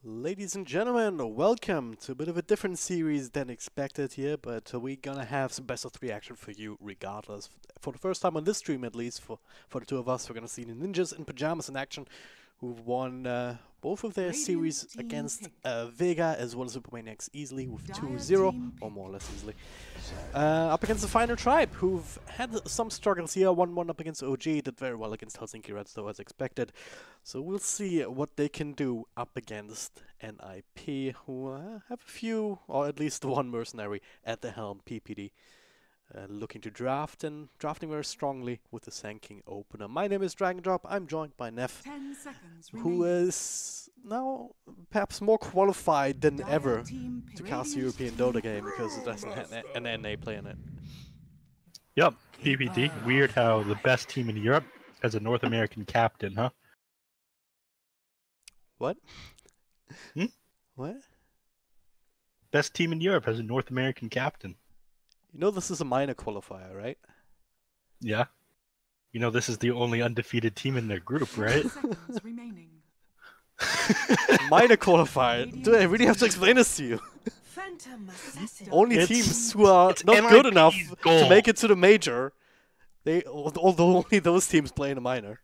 Ladies and gentlemen, welcome to a bit of a different series than expected here, but we're gonna have some best of three action for you regardless. For the first time on this stream, at least, for the two of us, we're gonna see the Ninjas in Pyjamas in action, who've won both of their series against Vega as well as Supermaniacs easily with 2-0, or more or less easily. Up against the Final Tribe, who've had some struggles here. 1-1 up against OG, did very well against Helsinki Reds though, as expected. So we'll see what they can do up against NiP, who have a few, or at least one mercenary at the helm, PPD. Looking to draft and drafting very strongly with the Sand King opener. My name is dragondrop. I'm joined by Neph, who is now perhaps more qualified than ever to cast a European Dota game because it doesn't have an NA player in it. Yep, PPD. Weird how the best team in Europe has a North American captain, huh? What? Hmm? What? Best team in Europe has a North American captain. You know this is a minor qualifier, right? Yeah. You know this is the only undefeated team in their group, right? Minor qualifier? Do I really have to explain this to you? Only teams who are not good enough to make it to the major, although only those teams play in a minor.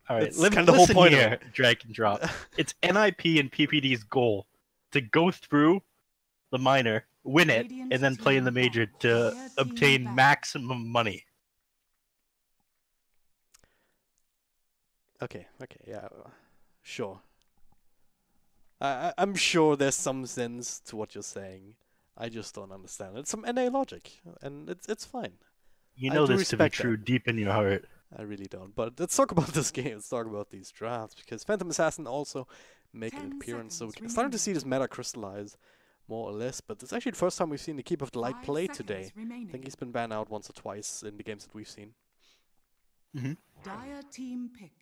All right, that's kind of the whole point here, dragondrop. It's NiP and PPD's goal to go through the minor, win it, and then play in the major to obtain maximum money. Okay, yeah, sure. I'm sure there's some sense to what you're saying. I just don't understand. It's some NA logic, and it's fine. You know this to be true deep in your heart. I really don't. But let's talk about this game. Let's talk about these drafts, because Phantom Assassin also making an appearance. So we're starting to see this meta crystallize, more or less. But it's actually the first time we've seen the Keeper of the Light play today. I think he's been banned out once or twice in the games that we've seen. Dire team pick.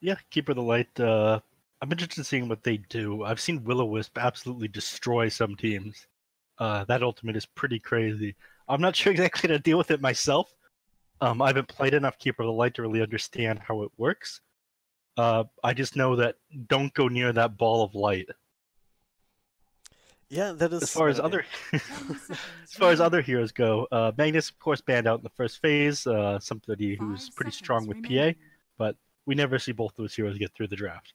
Yeah, Keeper of the Light. I'm interested in seeing what they do. I've seen Will-O-Wisp absolutely destroy some teams. That ultimate is pretty crazy. I'm not sure exactly how to deal with it myself. I haven't played enough Keeper of the Light to really understand how it works. I just know that don't go near that ball of light. Yeah, that is. As far as other heroes go, Magnus of course banned out in the first phase. Somebody who's pretty strong with PA, but we never see both those heroes get through the draft.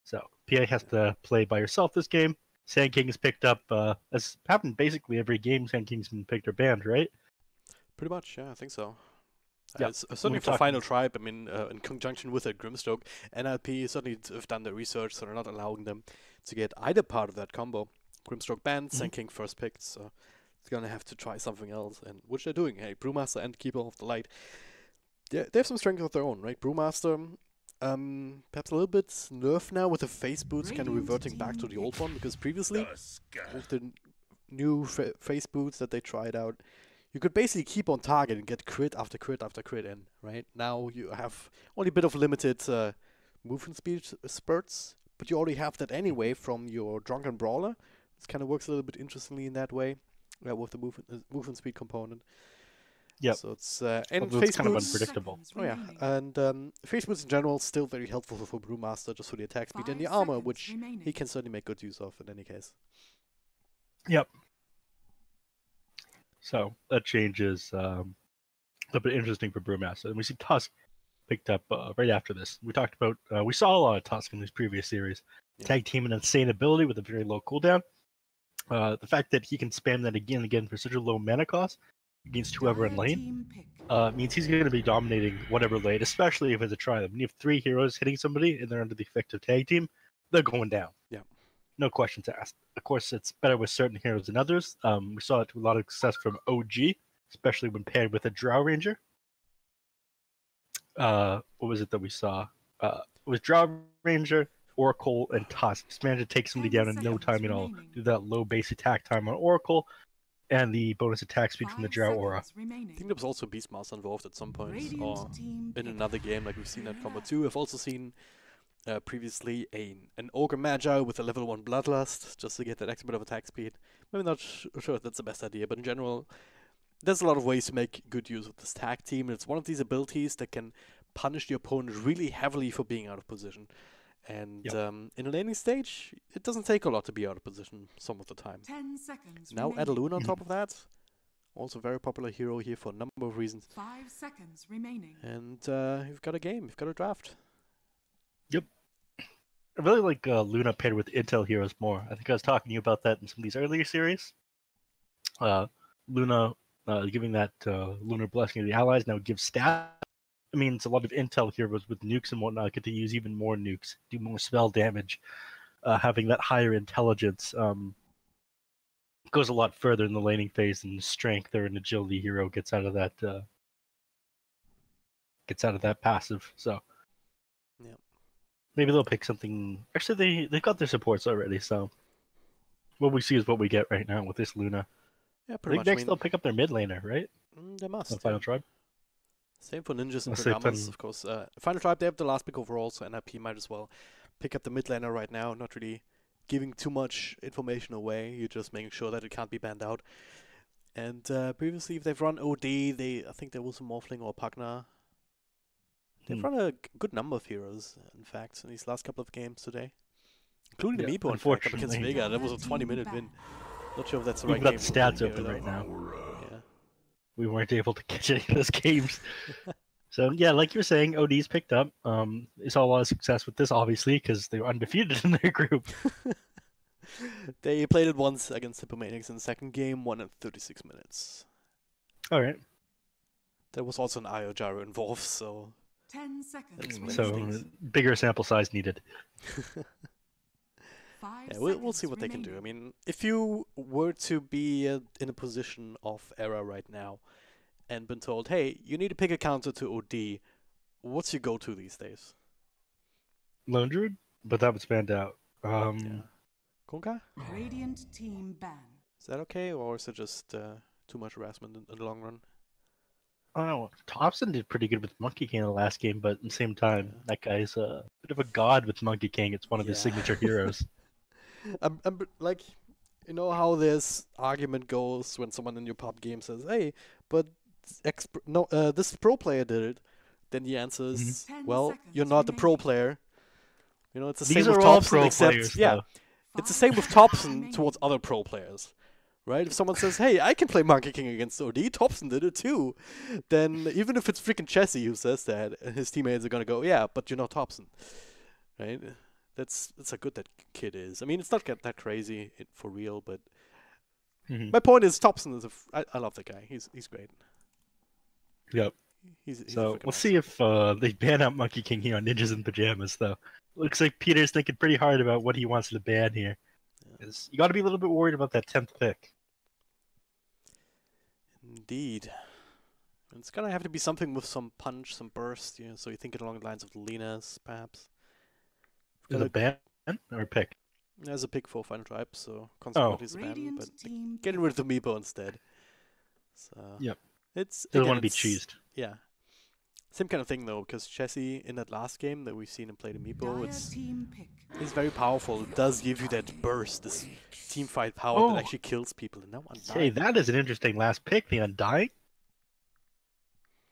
So PA has to play by herself this game. Sand King is picked up, as happened basically every game Sand King's been picked or banned, right? Pretty much, yeah, I think so. Yeah. Certainly for Final Tribe, I mean, in conjunction with Grimstroke, NLP certainly have done the research, so they're not allowing them to get either part of that combo. Grimstroke banned, Sand King first picked, so it's gonna have to try something else, and which they're doing. Hey, Brewmaster and Keeper of the Light, they have some strength of their own, right? Brewmaster, perhaps a little bit nerfed now with the face boots, kind of reverting back to the old one, because previously, with the new face boots that they tried out, you could basically keep on target and get crit after crit after crit in, right? Now you have only a bit of limited movement speed spurts, but you already have that anyway from your Drunken Brawler. It kind of works a little bit interestingly in that way, with the movement speed component. Yeah. So it's and face face kind boots, of unpredictable. Oh yeah, and face boots in general still very helpful for Brewmaster, just for the attack speed and the armor, which he can certainly make good use of in any case. Yep. So that change is a bit interesting for Brewmaster. And we see Tusk picked up right after this. We talked about, we saw a lot of Tusk in these previous series. Yeah. Tag team an insane ability with a very low cooldown. The fact that he can spam that again and again for such a low mana cost against whoever in lane means he's going to be dominating whatever lane, especially if it's a try them. When you have 3 heroes hitting somebody and they're under the effective tag team, they're going down. Yeah. No questions asked. Of course, it's better with certain heroes than others. We saw it to a lot of success from OG, especially when paired with a Drow Ranger. What was it that we saw? It was Drow Ranger, Oracle, and Tusk. Just managed to take somebody down in no time at all. Do that low base attack time on Oracle, and the bonus attack speed from the Drow Aura. I think there was also Beastmaster involved at some point, or in another game like we've seen that combo too. I've also seen previously an Ogre Magi with a level 1 Bloodlust, just to get that extra bit of attack speed. Maybe not sure if that's the best idea, but in general, there's a lot of ways to make good use of this tag team. It's one of these abilities that can punish the opponent really heavily for being out of position. And Yep. in the laning stage, it doesn't take a lot to be out of position some of the time. 10 seconds Now add a remaining. Luna on top of that. Also very popular hero here for a number of reasons. 5 seconds remaining. And you've got a game, you've got a draft. I really like Luna paired with Intel heroes more. I think I was talking to you about that in some of these earlier series. Luna giving that lunar blessing to the allies now gives stat. It means a lot of Intel heroes with nukes and whatnot get to use even more nukes, do more spell damage. Having that higher intelligence goes a lot further in the laning phase than strength or an agility hero gets out of that passive. So Yeah. maybe they'll pick something. Actually, they've got their supports already. So what we see is what we get right now with this Luna. Yeah, I pretty think much. next they'll pick up their mid laner, right? They must. The final tribe. Same for Ninjas and Unless they've Pyjamas, done- of course. Final Tribe, they have the last pick overall, so NiP might as well pick up the mid laner right now. Not really giving too much information away. You're just making sure that it can't be banned out. And previously, if they've run OD, I think there was a Morphling or Pugna. They've run a good number of heroes, in fact, in these last couple of games today. Including the Meepo, in fact, up against unfortunately. Vega. That was a 20-minute win. Not sure if that's the We've right got game the for stats here, open though. right now. Yeah. We weren't able to catch any of those games. So yeah, like you were saying, OD's picked up. They saw a lot of success with this, obviously, because they were undefeated in their group. They played it once against Hippomaniacs in the second game, won in 36 minutes. All right. There was also an IO gyro involved, so 10 seconds Explains So remaining. things. bigger sample size needed. 5 yeah, we'll see seconds what they can do. I remaining. mean, if you were to be in a position of error right now and been told, hey, you need to pick a counter to OD, what's your go-to these days? Lone Druid, but that was banned out. Yeah. Konka? Radiant team ban. Is that okay, or is it just too much harassment in the long run? I don't know. Thompson did pretty good with Monkey King in the last game, but at the same time, that guy's a bit of a god with Monkey King. It's one of his Yeah. signature heroes. Like, you know how this argument goes when someone in your pub game says, hey, but this pro player did it. Then the answer is, 10 well, you're seconds not the pro remaining. player. You know, it's the These same with are all Thompson, pro except, players, yeah, though. it's the 5 same with seconds Thompson remaining. towards other pro players. Right? If someone says, hey, I can play Monkey King against OD, Thompson did it too. Then even if it's freaking Chessie who says that, his teammates are going to go, yeah, but you're not Thompson. Right? That's how good that kid is. I mean, it's not that crazy for real, but Mhm. my point is Thompson is I love that guy. He's great. Yep. He's So freaking we'll see awesome. if they ban out Monkey King here on Ninjas in Pajamas, though. Looks like Peter's thinking pretty hard about what he wants to ban here. Yeah. 'Cause you got to be a little bit worried about that 10th pick. Indeed. It's gonna have to be something with some punch, some burst. Yeah. So you're thinking along the lines of Lena's, perhaps. Is it ban or pick? There's a pick for Final Tribe, so consequently it's a ban, Radiant but team getting rid of the Meepo instead. So Yep. it's Doesn't again, want to be it's- cheesed. Yeah. Same kind of thing though, because Chessie in that last game that we've seen him play the Meepo, Dire team pick. it's very powerful. It does give you that burst, this team fight power Oh. that actually kills people. And now Hey, Undying. that is an interesting last pick, the Undying.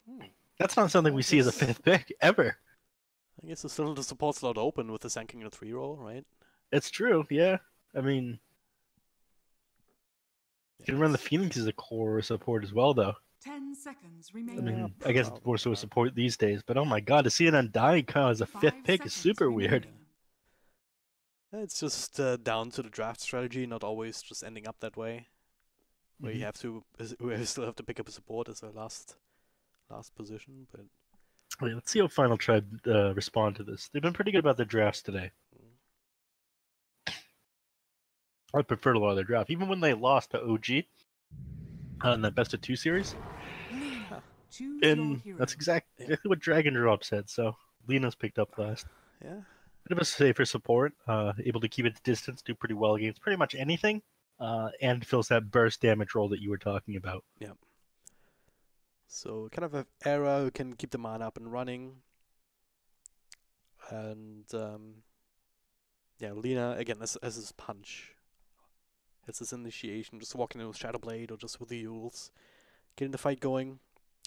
Hmm. That's not something we see as a Yes. 5th pick, ever. I guess there's still the support slot open with the Sanking in a 3-roll, right? It's true, yeah. I mean, you can run the Yes. Phoenix as a core support as well, though. 10 seconds I remaining. mean, Yeah, I guess it's more so a probably. support these days, but oh my god, to see an Undying kind of as a 5th 5 pick is seconds super weird. remaining. It's just down to the draft strategy, not always just ending up that way. Where you Mhm. have to, where you still have to pick up a support as a last position, but Wait, let's see how Final Tribe respond to this. They've been pretty good about their drafts today. I preferred a lot of their draft, even when they lost to OG in the best of 2 series. Luna, choose your And hero. that's exactly what dragondrop said. So Lena's picked up last. yeah. Bit of a safer support, able to keep its distance, do pretty well against pretty much anything, and fills that burst damage role that you were talking about. So kind of an era who can keep the mana up and running. And yeah, Lena again as his punch. As his initiation, just walking in with Shadow Blade or just with the Yules. Getting the fight going.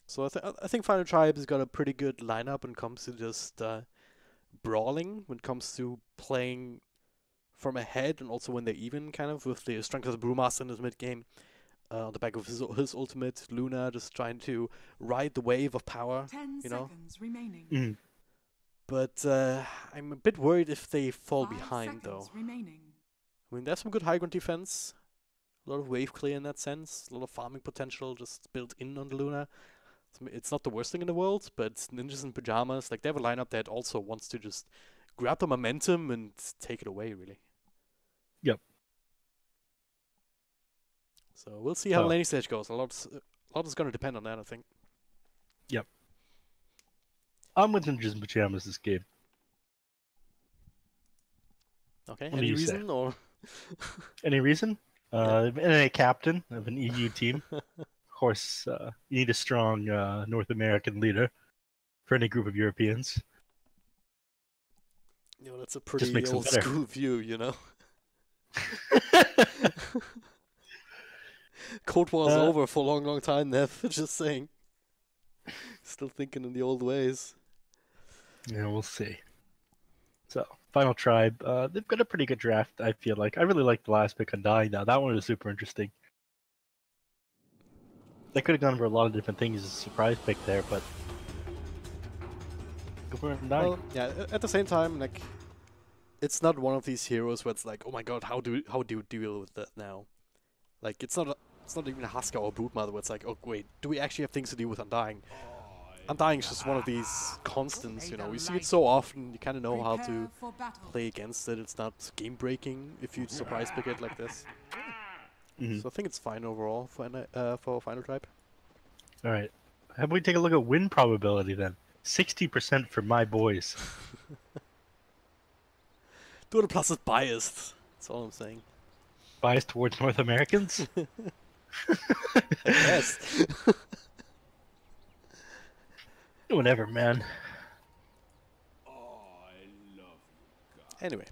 So I think Final Tribe has got a pretty good lineup when it comes to just brawling when it comes to playing from ahead, and also when they're even, kind of, with the strength of the Brewmaster in his mid game. On the back of his ultimate, Luna just trying to ride the wave of power, 10 you know. seconds remaining. Mm. But I'm a bit worried if they fall 5 behind, though. seconds remaining. I mean, there's some good high ground defense, a lot of wave clear in that sense, a lot of farming potential just built in on the Luna. It's not the worst thing in the world, but Ninjas in Pyjamas, like, they have a lineup that also wants to just grab the momentum and take it away, really. Yep. So we'll see how the laning stage goes. A lot is going to depend on that, I think. Yep. I'm with Ninjas in Pyjamas this game. Okay, What any do you say? reason, or? Any reason? Yeah. NA captain of an EU team. Of course, you need a strong North American leader for any group of Europeans. You know, that's a Just makes pretty them old better. school view, you know? Cold War's over for a long, long time, Neph. Just saying. Still thinking in the old ways. Yeah, we'll see. So, Final Tribe, they've got a pretty good draft, I feel like. I really like the last pick on Dying now. That one was super interesting. They could have gone for a lot of different things as a surprise pick there, but go for Dying. Well, yeah, at the same time, like, it's not one of these heroes where it's like, oh my god, how do you deal with that now? Like, it's not even a Husker or Broodmother where it's like, oh wait, do we actually have things to deal with Undying? Undying is just one of these constants, you know. We see it so often, you kind of know how to Prepare for battle. play against it. It's not game breaking if you surprise pick it like this. Mhm. So I think it's fine overall for Final Tribe. All right. How about we take a look at win probability then? 60% for my boys. Dota Plus is biased. That's all I'm saying. Biased towards North Americans? Yes. Whatever, man. Anyway,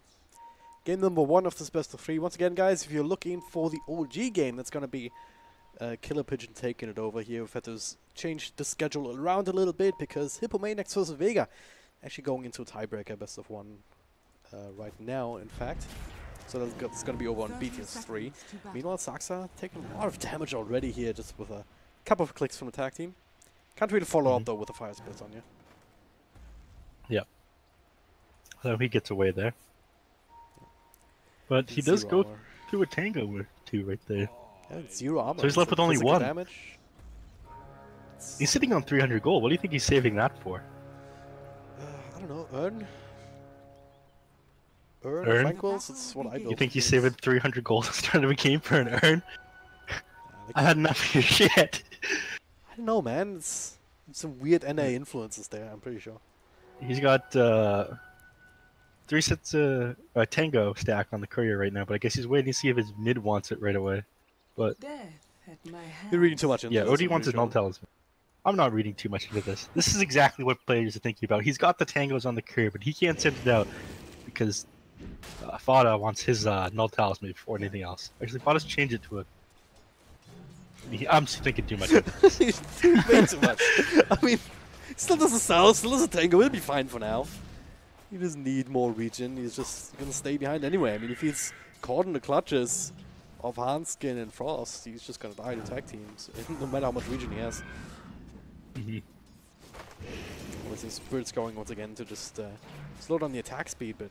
game number 1 of this best of 3. Once again, guys, if you're looking for the OG game, that's going to be Killer Pigeon taking it over here. We've had to change the schedule around a little bit because Hippomaniacs vs Vega actually going into a tiebreaker best of 1 right now, in fact. So that's going to be over on 30 BTS 3. seconds to battle. Meanwhile, Saxa taking a lot of damage already here just with a couple of clicks from the tag team. Can't really follow up, though, with a fire split on you. Yep. So he gets away there. But he does Zero go armor. through a tango or two right there. Yeah, it's 0 armor. So he's left with only physical 1. damage. He's sitting on 300 gold. What do you think he's saving that for? I don't know. Earn Earn? tranquils? That's what I built. You think he's is- saving 300 gold at the start of a game for an earn? like, I had enough of your shit. I don't know, man. It's some weird NA influences there, I'm pretty sure. He's got 3 sets of tango stack on the courier right now, but I guess he's waiting to see if his mid wants it right away. But Death at my hand. You're reading too much into yeah, this, OD I'm wants his pretty null sure. talisman. I'm not reading too much into this. This is exactly what players are thinking about. He's got the tangos on the courier, but he can't send it out because Fada wants his null talisman before anything else. Actually, Fada's changed it to a... I'm thinking too much. He's doing way too much. I mean, still does a South, still does a Tango. It'll be fine for now. He doesn't need more region. He's just going to stay behind anyway. I mean, if he's caught in the clutches of Hanskin and Frost, he's just going to die to tag teams, no matter how much region he has. Mhm. With his Spirit's going once again to just slow down the attack speed, but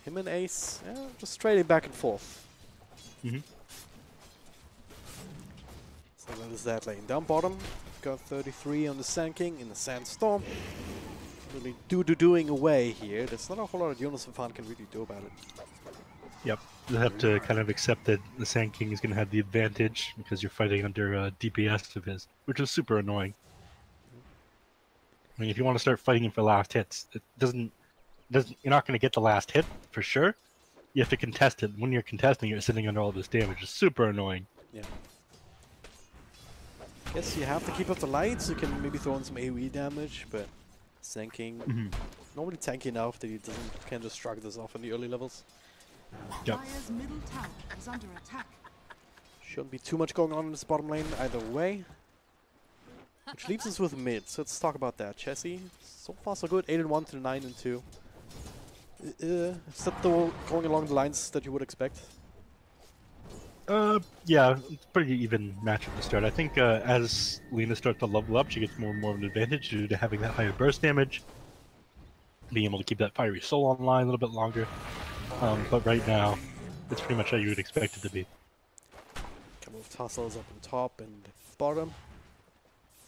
him and Ace, yeah, just trading back and forth. Mhm. So that is that lane. Down bottom, got 33 on the Sand King in the Sandstorm. Really doing away here. There's not a whole lot of Jonas and Fan can really do about it. Yep. You'll have to kind of accept that the Sand King is going to have the advantage because you're fighting under DPS of his, which is super annoying. I mean, if you want to start fighting him for last hits, it doesn't. You're not going to get the last hit for sure. You have to contest it. When you're contesting, you're sitting under all this damage. It's super annoying. Yeah. Guess you have to keep up the lights. You can maybe throw in some AoE damage, but Sand King normally tanky enough that he can't just shrug this off in the early levels. Yep. Dire's middle tower is under attack. Shouldn't be too much going on in this bottom lane either way. Which leaves us with mid, so let's talk about that. Chessie, so far so good. 8-1 to 9-2. Is that the going along the lines that you would expect? Yeah, it's pretty even match at the start. I think as Lena starts to level up, she gets more and more of an advantage due to having that higher burst damage, being able to keep that fiery soul online a little bit longer. But right now, it's pretty much how you would expect it to be. Couple of tussles up on top and bottom.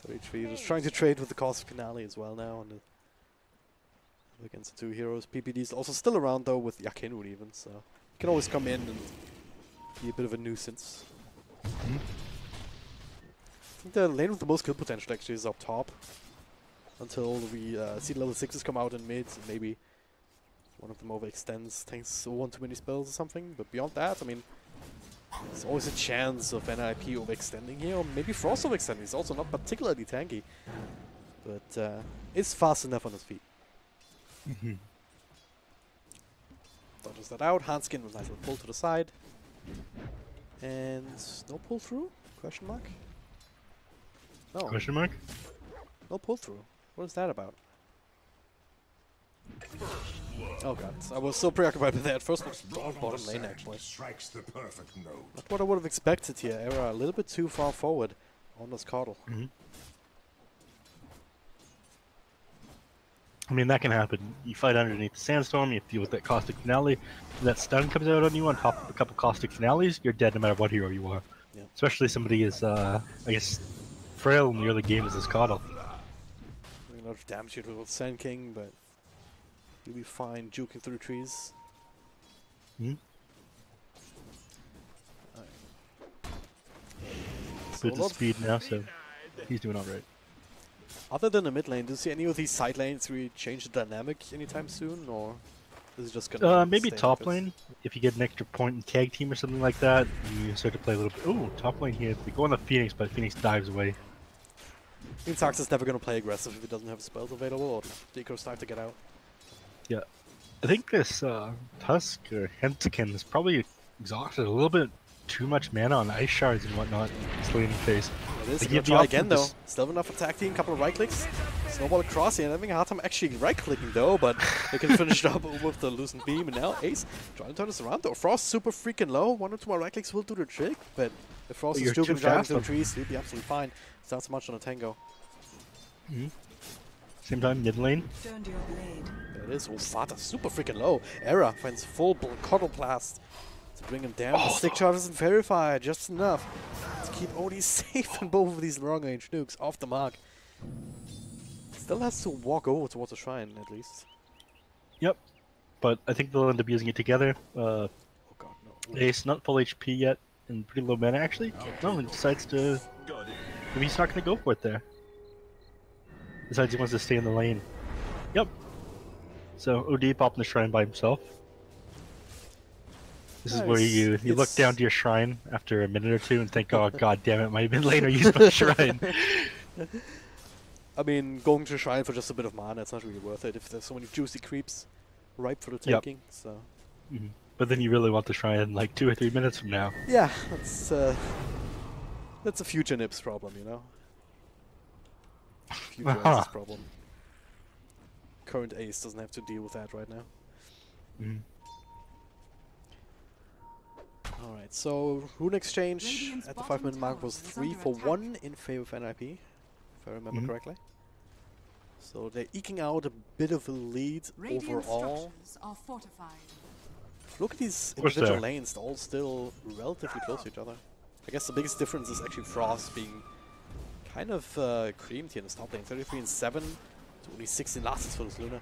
So HP is trying to trade with the Cosmic Finale as well now on the against the two heroes. PPD is also still around though with Yakenun even, so he can always come in and be a bit of a nuisance. Mm-hmm. I think the lane with the most kill potential actually is up top. Until we see level 6s come out in mid, and maybe one of them overextends, takes one too many spells or something. But beyond that, I mean, there's always a chance of NiP overextending here, or maybe Frost overextending. He's also not particularly tanky, but is fast enough on his feet. Mm-hmm. Dodges that out. Hanskin with a nice little pull to the side. And no pull through? Question mark? No. Question mark? No pull through. What is that about? Oh god, I was so preoccupied with that. First looks bottom lane actually. Strikes the perfect note. Not what I would have expected here. Era a little bit too far forward on this Coddle. Mm-hmm. I mean, that can happen. You fight underneath the sandstorm, you deal with that caustic finale, that stun comes out on you on top of a couple caustic finales, you're dead no matter what hero you are. Yeah. Especially somebody as, I guess, frail in the early game as this Coddle. Doing a lot of damage here with Sand King, but he'll be fine juking through trees. Hmm? So Bit of speed now, so he's doing alright. Other than the mid lane, do you see any of these side lanes really change the dynamic anytime soon, or is it just gonna Maybe stay like top this? lane, if you get an extra point in tag team or something like that, you start to play a little bit. Ooh, top lane here. They go on the Phoenix, but Phoenix dives away. I mean, Sax is never gonna play aggressive if he doesn't have spells available, or Deco's time to get out. Yeah. I think this Tusk or Hentakin is probably exhausted a little bit too much mana on ice shards and whatnot in this laning phase. It is. They Gonna give the try option again to though. s- Still enough attack team, couple of right clicks. Snowball across here, and having a hard time actually right clicking though, but they can finish it up with the loosened beam. And now Ace trying to turn this around though. Frost super freaking low. One or two more right clicks will do the trick, but if Frost But is you're still too driving fast through the on- trees, he'll be absolutely fine. It's not so much on a tango. Mhm. Same time, mid lane. Turned your blade. There it is. Oh, Fata super freaking low. Era finds full Coddle Blast to bring him down. The stick charge isn't verified just enough to keep Odie safe in both of these long range nukes off the mark. Still has to walk over towards the shrine at least. Yep. But I think they'll end up using it together. Oh god, no. Ace not full HP yet and pretty low mana actually. No, he decides to. Maybe he's not going to go for it there. Decides he wants to stay in the lane. Yep. So OD popping the shrine by himself. This is where Nice. you look It's- down to your shrine after a minute or two and think, oh god damn it, my mid laner used my shrine. I mean, going to shrine for just a bit of mana, it's not really worth it if there's so many juicy creeps ripe for the Yep. taking. So Mhm. But then you really want the shrine in like 2 or 3 minutes from now. yeah, that's a future Nips problem, you know. Future Uh-huh. Ace's problem. Current Ace doesn't have to deal with that right now. Mhm. Alright, so Rune Exchange Radiant's at the bottom 5-minute mark tower was is 3 under for attack. 1 in favor of NiP, if I remember Mhm. correctly. So they're eking out a bit of a lead Radiant overall. structures are fortified. Look at these Of course they individual are. lanes, they're all still relatively close to each other. I guess the biggest difference is actually Frost being kind of creamed here in the top lane. 33 and 7 to only 16 losses for this Luna.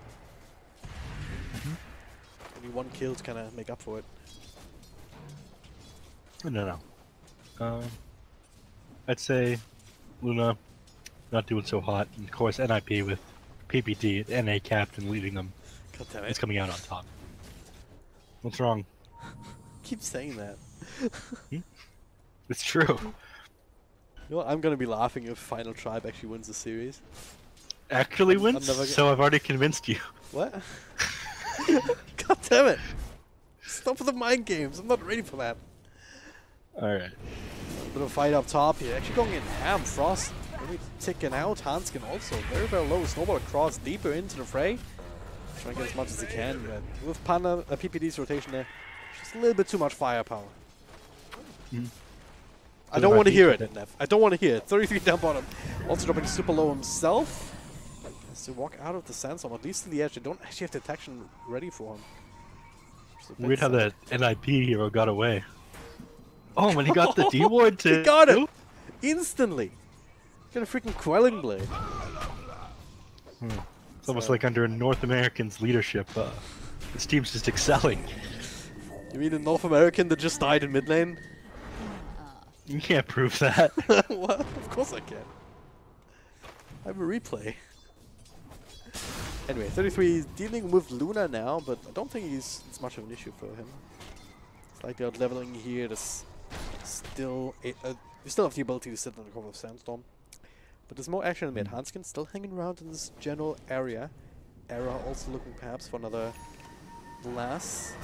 Only one kill to kind of make up for it. No. I'd say Luna not doing so hot. And of course, NiP with PPD, NA captain leading them. God damn It's it. coming out on top. What's wrong? Keep saying that. It's true. You know what, I'm gonna be laughing if Final Tribe actually wins the series. Actually I'm wins, never so I've already convinced you. What? God damn it! Stop with the mind games, I'm not ready for that. Alright. Bit of a fight up top here. Actually going in ham. Frost really ticking out. Hanskin also very, very low. Snowball across deeper into the fray. Trying to get as much as he can, but with Panda, PPD's rotation there, just a little bit too much firepower. I don't want to hear it, Neph. I don't want to hear it. 33 down bottom. Also dropping super low himself. Has to walk out of the sandstorm, at least to the edge. They don't actually have detection ready for him. Weird how that NiP hero got away. Oh, when he got the D ward too. He got it! Instantly! Got a freaking Quelling Blade. It's almost like under North American's leadership, this team's just excelling. You mean a North American that just died in mid lane? You can't prove that. What? Of course I can. I have a replay. Anyway, 33 is dealing with Luna now, but I don't think it's much of an issue for him. Slightly out leveling here. There's still you still have the ability to sit on the cover of Sandstorm. But there's more action in mid. Hanskin still hanging around in this general area. Era also looking perhaps for another blast.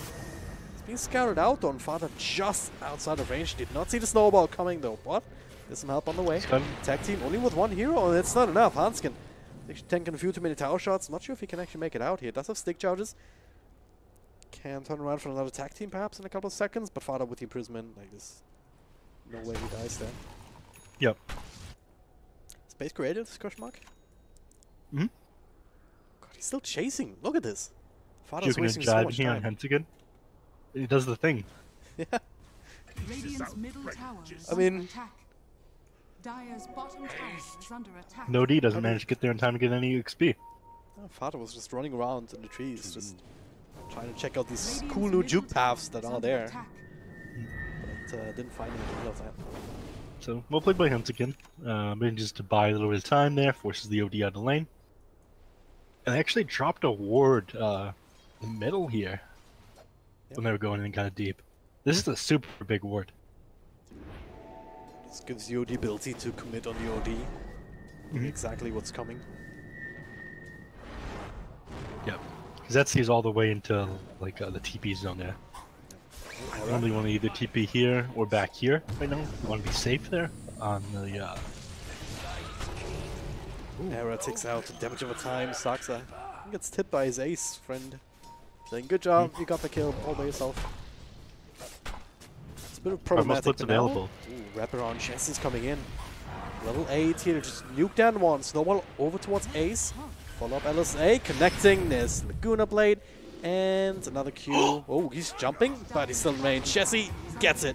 It's being scouted out on Father just outside of range. Did not see the snowball coming though. What? There's some help on the way. Tag team only with one hero, and it's not enough. Hanskin actually tanking a few too many tower shots. Not sure if he can actually make it out here. Does have stick charges. Can turn around for another tag team perhaps in a couple of seconds, but Father with the imprisonment, like this. No way he dies there. Yep. Space created, question mark? God, he's still chasing. Look at this. Father's You're wasting gonna so jive much here on time. Hentigan? He does the thing. Yeah. Radiant's middle tower is I mean- under attack. Dire's bottom tower is under attack. No D doesn't manage to get there in time to get any XP. Oh, Father was just running around in the trees, just trying to check out these cool new juke paths that are there. But didn't find anything of that. So, well played by Hentigan. Manages to buy a little bit of time there, forces the OD out of the lane. And they actually dropped a ward in the middle here when they were going in kind of deep. This is a super big ward. This gives you the ability to commit on the OD. Exactly what's coming. Yep. Because that sees all the way into like the TP zone there. Normally you want to either TP here or back here right now. You want to be safe there on the... Era takes out the damage over time. Saxa gets tipped by his ace friend. Saying, good job, you got the kill all by yourself. It's a bit of problematic. What's available. Ooh, wraparound Jesse's coming in. Level 8 here, just nuke down one. Snowball over towards ace. Follow up LSA, connecting. There's Laguna Blade. And another Q. Oh, he's jumping, but he's still in range. Jesse gets it.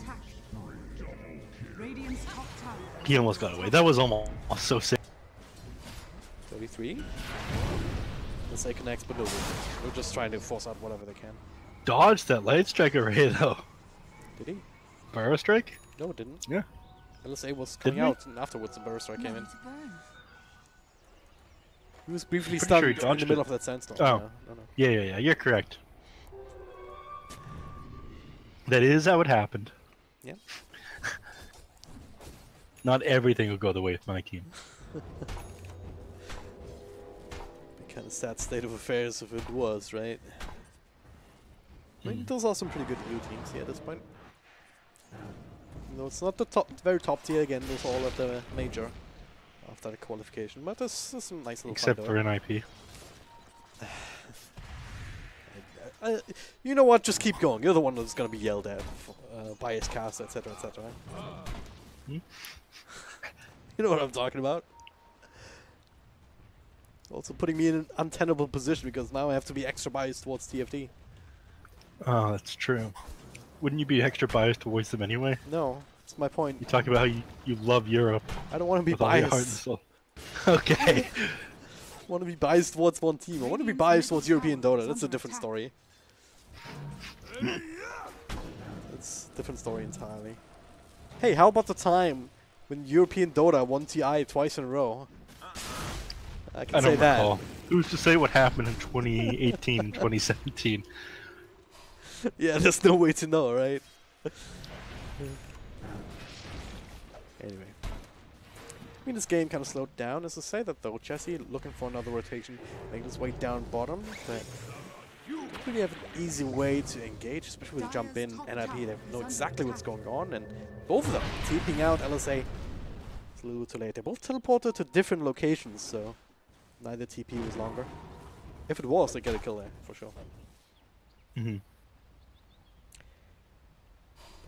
Radiant's top tower. He almost got away. That was almost so sick. 33. Let's say connects, but no, we're just trying to force out whatever they can. Dodged that light strike array though. Did he? Burrow strike? No, it didn't. Yeah. LSA was coming Didn't he? out, and afterwards the burst strike came in. Ready to burn. He was briefly Pretty stunned sure he in the dodged middle it. of that sandstorm. Oh. No. Yeah, you're correct. That is how it happened. Yeah. Not everything will go the way of my team. Kind of sad state of affairs if it was, right? I mean, those are some pretty good blue teams here at this point. No, it's not the very top tier again. Those are all at the major after the qualification, but there's some nice little. Except for NiP. You know what? Just keep going. You're the one that's gonna be yelled at by his cast, etc., etc. You know what I'm talking about. Also putting me in an untenable position because now I have to be extra biased towards TFT. Oh, that's true. Wouldn't you be extra biased towards them anyway? No, that's my point. You talk about how you love Europe. I don't want to be with all your heart and biased. soul. Okay. I want to be biased towards one team. I want to be biased towards European Dota. That's a different story. It's a different story entirely. Hey, how about the time when European Dota won TI twice in a row? I can I say don't that. recall. Who's to say what happened in 2018 and 2017? Yeah, there's no way to know, right? Anyway. I mean, this game kind of slowed down, as I say that though. Jesse looking for another rotation, making his way down bottom, but don't really have an easy way to engage, especially with jump in NiP. They know exactly what's going on, and both of them TPing out LSA. It's a little too late. They both teleported to different locations, so neither TP was longer. If it was, they get a kill there, for sure. Mm-hmm.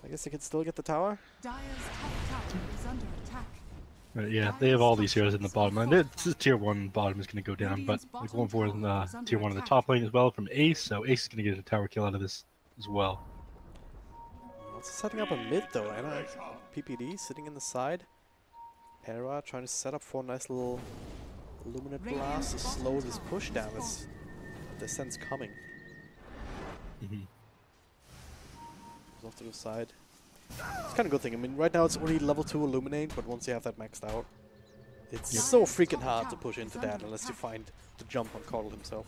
I guess they can still get the tower. Dire's top tower is under attack. Yeah, they have all these heroes in the bottom lane. This is tier 1 bottom is going to go down, but they're going for tier 1 in the top lane as well from Ace, so Ace is going to get a tower kill out of this as well. Also setting up a mid though, Anna. PPD sitting in the side. Era trying to set up for a nice little Illuminate Blast to slow this push down as the sense coming. Mm-hmm. Off to the side. It's kind of a good thing. I mean, right now it's only level 2 Illuminate, but once you have that maxed out, it's so freaking hard to push into that unless you find the jump on Caudle himself.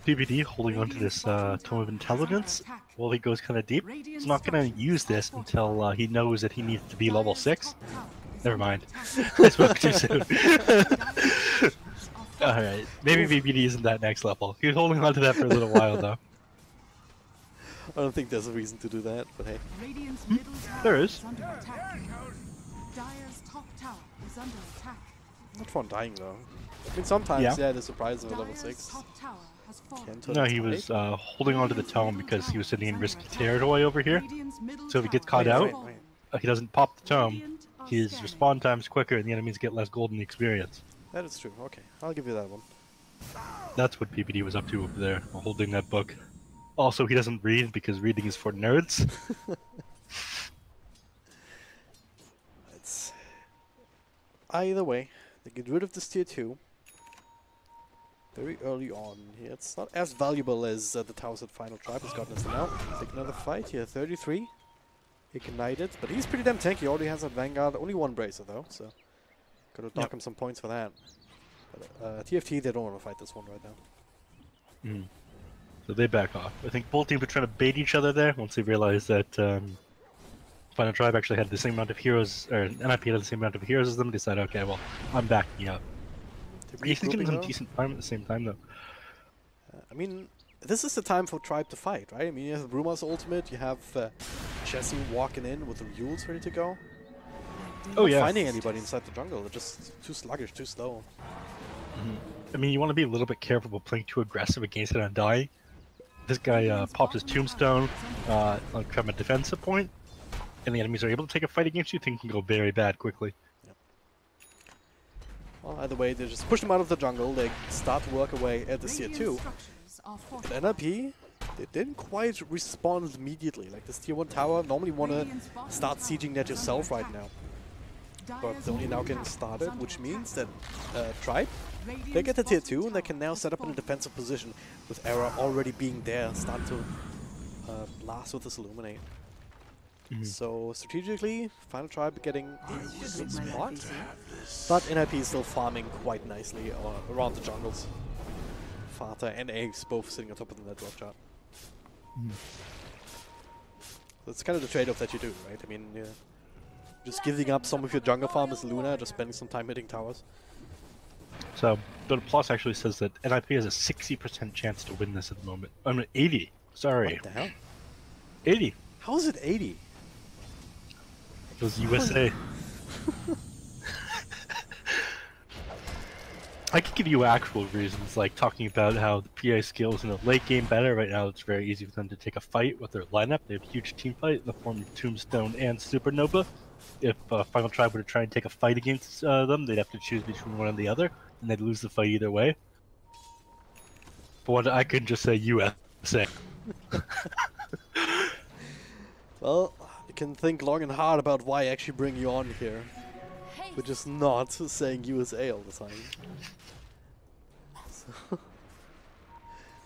PPD holding onto this Tome of Intelligence while he goes kind of deep. He's not going to use this until he knows that he needs to be level 6. Never mind. I spoke too soon. Alright, maybe PPD isn't that next level. He's holding on to that for a little while though. I don't think there's a reason to do that, but hey. There is. Dire's top tower is under attack. Not fun dying though. I mean, sometimes, yeah, the surprise of a level 6. No, he was holding on to the tome because he was sitting in risky territory over here. So if he gets caught out, he doesn't pop the tome, his respawn time's quicker and the enemies get less golden experience. That is true, okay. I'll give you that one. That's what PPD was up to over there, holding that book. Also, he doesn't read because reading is for nerds. It's... Either way, they get rid of this tier 2. Very early on here. It's not as valuable as the towers that Final Tribe has gotten us now. Take another fight here. 33. Ignited. But he's pretty damn tanky. He already has that Vanguard. Only one Bracer though, so gotta dock him some points for that. But TFT, they don't want to fight this one right now. Mm. So they back off. I think both teams are trying to bait each other there once they realize that Final Tribe actually had the same amount of heroes, or NiP had the same amount of heroes as them. They decided, okay, well, I'm backing up. He's getting some decent farm at the same time, though. I mean, this is the time for Tribe to fight, right? I mean, you have Bruma's ultimate, you have Jesse walking in with the mules ready to go. Oh, yeah. Not finding anybody inside the jungle. They're just too sluggish, too slow. Mm-hmm. I mean, you want to be a little bit careful about playing too aggressive against it on dying. This guy pops his tombstone from a defensive point, and the enemies are able to take a fight against you. Things can go very bad quickly. Yep. Well, either way, they just push them out of the jungle. They start to work away at the tier 2. But NiP, they didn't quite respond immediately. Like this tier 1 tower, normally want to start sieging that yourself right now. But they're only now getting started, which means that Tribe, they get the tier 2 and they can now set up in a defensive position with Era already being there, start to blast with this Illuminate. Mm-hmm. So strategically, Final Tribe getting a good spot, but NiP is still farming quite nicely around the jungles. Fata and Ace both sitting on top of the net drop chart. Mm-hmm. That's kind of the trade-off that you do, right? I mean, just giving up some of your jungle farm as Luna, just spending some time hitting towers. So, Dota Plus actually says that NiP has a 60% chance to win this at the moment. I mean, 80. Sorry. What the hell? 80. How is it 80? It was USA. I could give you actual reasons, like talking about how the PA skills in the late game better. Right now, it's very easy for them to take a fight with their lineup. They have a huge team fight in the form of Tombstone and Supernova. If Final Tribe were to try and take a fight against them, they'd have to choose between one and the other, and they'd lose the fight either way. But what I could just say USA. Well, you can think long and hard about why I actually bring you on here. But just not saying USA all the time. So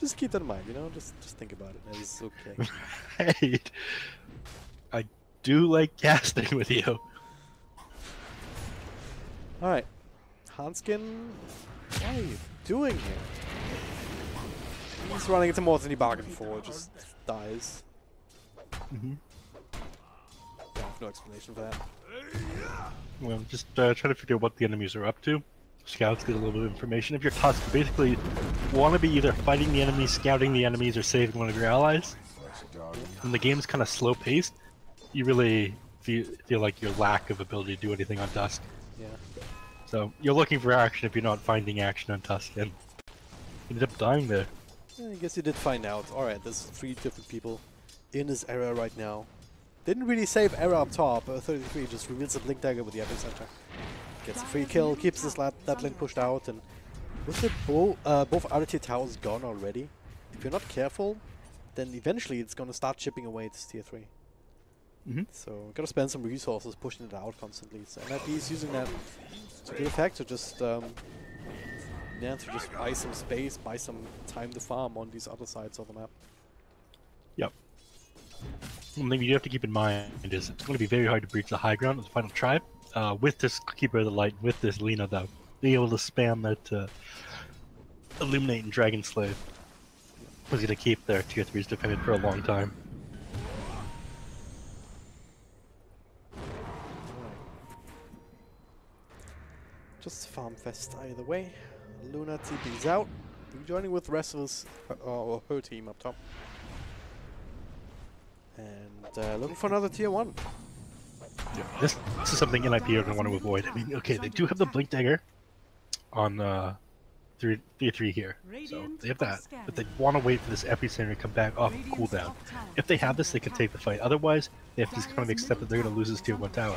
just keep that in mind, you know? Just think about it. It's okay. Hey, I do like casting with you. Alright. Hanskin, what are you doing here? He's running into more than he bargained for, just dies. Mm-hmm. Yeah, I have no explanation for that. Well, just trying to figure out what the enemies are up to. Scouts get a little bit of information. If you're Tusk, you basically want to be either fighting the enemies, scouting the enemies, or saving one of your allies. When the game's kind of slow-paced, you really feel like your lack of ability to do anything on Tusk. Yeah. So you're looking for action if you're not finding action on Tusk. And ended up dying there. Yeah, I guess you did find out. Alright, there's 3 different people in this area right now. Didn't really save area up top. 33 just reveals a Blink Dagger with the epicenter. Gets a free kill, keeps this lap lane pushed out, and with the both other tier towers gone already, if you're not careful, then eventually it's gonna start chipping away this tier 3. So gotta spend some resources pushing it out constantly. So NiP is using that to good effect to just buy some space, buy some time to farm on these other sides of the map. Yep. One thing you do have to keep in mind is it's going to be very hard to breach the high ground as the final try. With this Keeper of the Light, with this Lina though, being able to spam that Illuminate and Dragon Slave was going to keep their tier 3s defended for a long time. Just farm fest either way. Luna TP's out, joining with the rest of us, or her team up top. And looking for another tier 1. Yeah, this is something NiP are going to want to avoid. I mean, okay, they do have the Blink Dagger on tier 3 here, so they have that, but they want to wait for this epicenter to come back off cooldown. If they have this, they can take the fight. Otherwise, they have to just kind of accept that they're going to lose this tier 1 tower.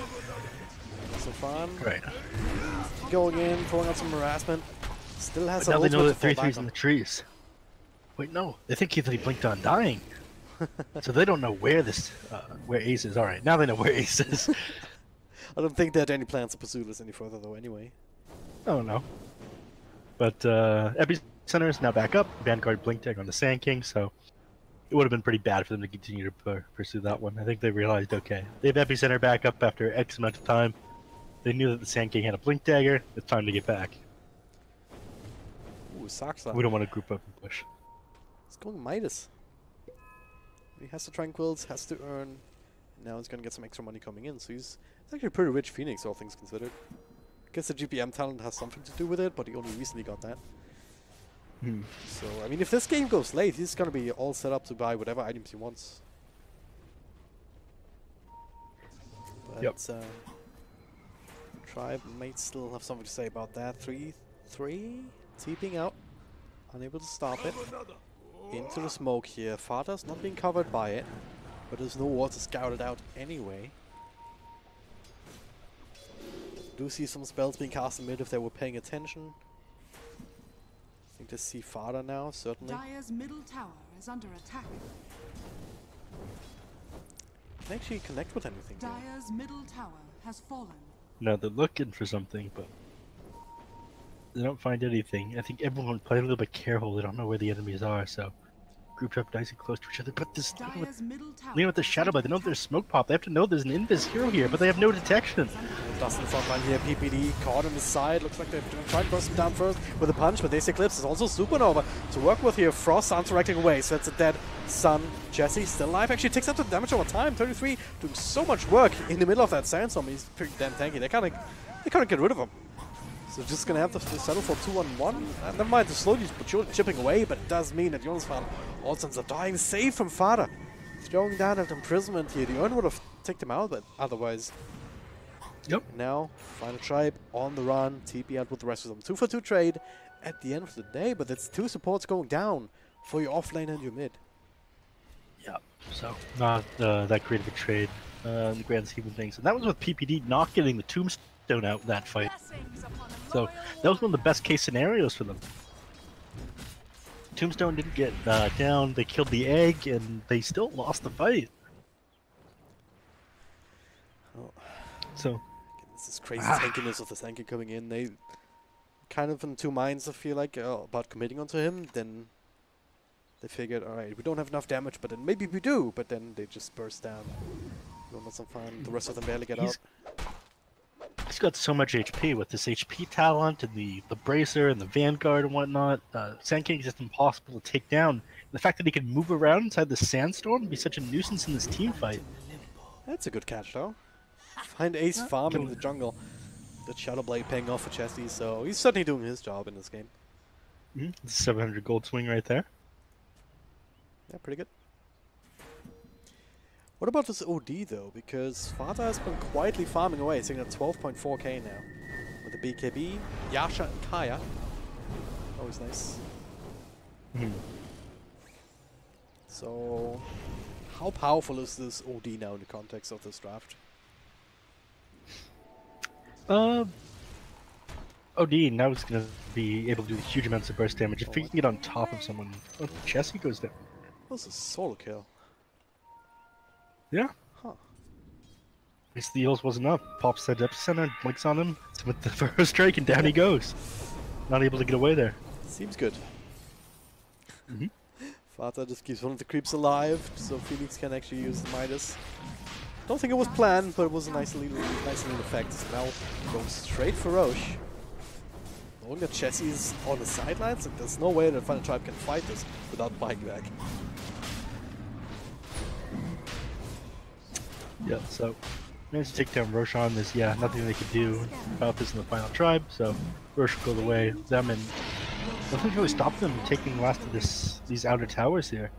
So fun. Right. Going in, throwing out some harassment. Still has But a now they know that ultimate to fall 3-3's back in the on. trees. Wait, no. They think he blinked on dying. So they don't know where this, where Ace is. Alright, now they know where Ace is. I don't think they had any plans to pursue this any further though anyway. Oh no. But Epicenter is now back up. Vanguard Blink Tag on the Sand King, so it would have been pretty bad for them to continue to pursue that one. I think they realized, okay, they have Epicenter back up after X amount of time. They knew that the Sand King had a Blink Dagger. It's time to get back. Ooh, Saksa. We don't want to group up and push. It's going Midas. He has the Tranquils, has to earn. Now he's gonna get some extra money coming in, so he's actually a pretty rich Phoenix, all things considered. I guess the GPM talent has something to do with it, but he only recently got that. So, I mean, if this game goes late, he's gonna be all set up to buy whatever items he wants. But, Yep. Tribe might still have something to say about that. 3-3, TPing out, unable to stop it. Into the smoke here. Father's not being covered by it, but there's no water scouted out anyway. Do see some spells being cast in mid if they were paying attention. I think they see Father now, certainly. Dire's middle tower is under attack. Can actually connect with anything here. Dire's middle tower has fallen. No, they're looking for something, but they don't find anything. I think everyone playing a little bit careful. They don't know where the enemies are, so grouped up nice and close to each other. But this Dire's middle tower. with the Shadow Blade, they know there's smoke pop. They have to know there's an invis hero here, but they have no detection. Dustin frontline here, PPD caught on the side. Looks like they're trying to burst him down first with a punch, but this Eclipse is also Supernova to work with here. Frost interacting away, so that's a dead Sun. Jesse still alive, actually takes up the damage over time. 33 doing so much work in the middle of that sandstorm. He's pretty damn tanky. They can't get rid of him. So just gonna have to settle for 2-on-1. Never mind, the slowly chipping away, but it does mean that Jonas Fan all sons are dying. Save from Father. Throwing down at imprisonment here. The Urn would have taken him out, but otherwise. Yep. Now, final tribe on the run. TP out with the rest of them. 2-for-2 trade at the end of the day, but that's 2 supports going down for your offlane and your mid. Yep. So not that great of a trade in the grand scheme of things. And that was with PPD not getting the tombstone out in that fight. So that was one of the best case scenarios for them. Tombstone didn't get down, they killed the egg, and they still lost the fight. Oh. So This is crazy tankiness of the Sankey coming in. They kind of in two minds, I feel like, about committing onto him. Then they figured, alright, we don't have enough damage, but then maybe we do. But then they just burst down. Not some fun. The rest of them barely get out. He's got so much HP with this HP talent and the Bracer and the Vanguard and whatnot. Sand King is just impossible to take down. The fact that he can move around inside the sandstorm would be such a nuisance in this team fight. That's a good catch, though. Find Ace farming in the jungle. The Shadow Blade paying off for Chesty, so he's certainly doing his job in this game. 700 gold swing right there. Yeah, pretty good. What about this OD though? Because Fata has been quietly farming away, sitting at 12.4k now. With the BKB, Yasha and Kaya. Always nice. Mhm. So, how powerful is this OD now in the context of this draft? OD now is going to be able to do huge amounts of burst damage. If he what? can get on top of someone, oh, Chessie goes down. This is a solo kill. Yeah. Huh. His heals wasn't up. Pops that epicenter, blinks on him, with the first strike, and down he goes. Not able to get away there. Seems good. Mhm. Vater just keeps one of the creeps alive, so Phoenix can actually use the Midas. Don't think it was planned, but it was a nice little effect. Now going straight for Roche. Knowing that Chessie is on the sidelines, like, there's no way that Final Tribe can fight this without buying back. Yeah, so managed to take down Roshan. There's nothing they could do about this in the final tribe, so Rosh will go the way of them, and nothing really stopped them from taking the last of these outer towers here.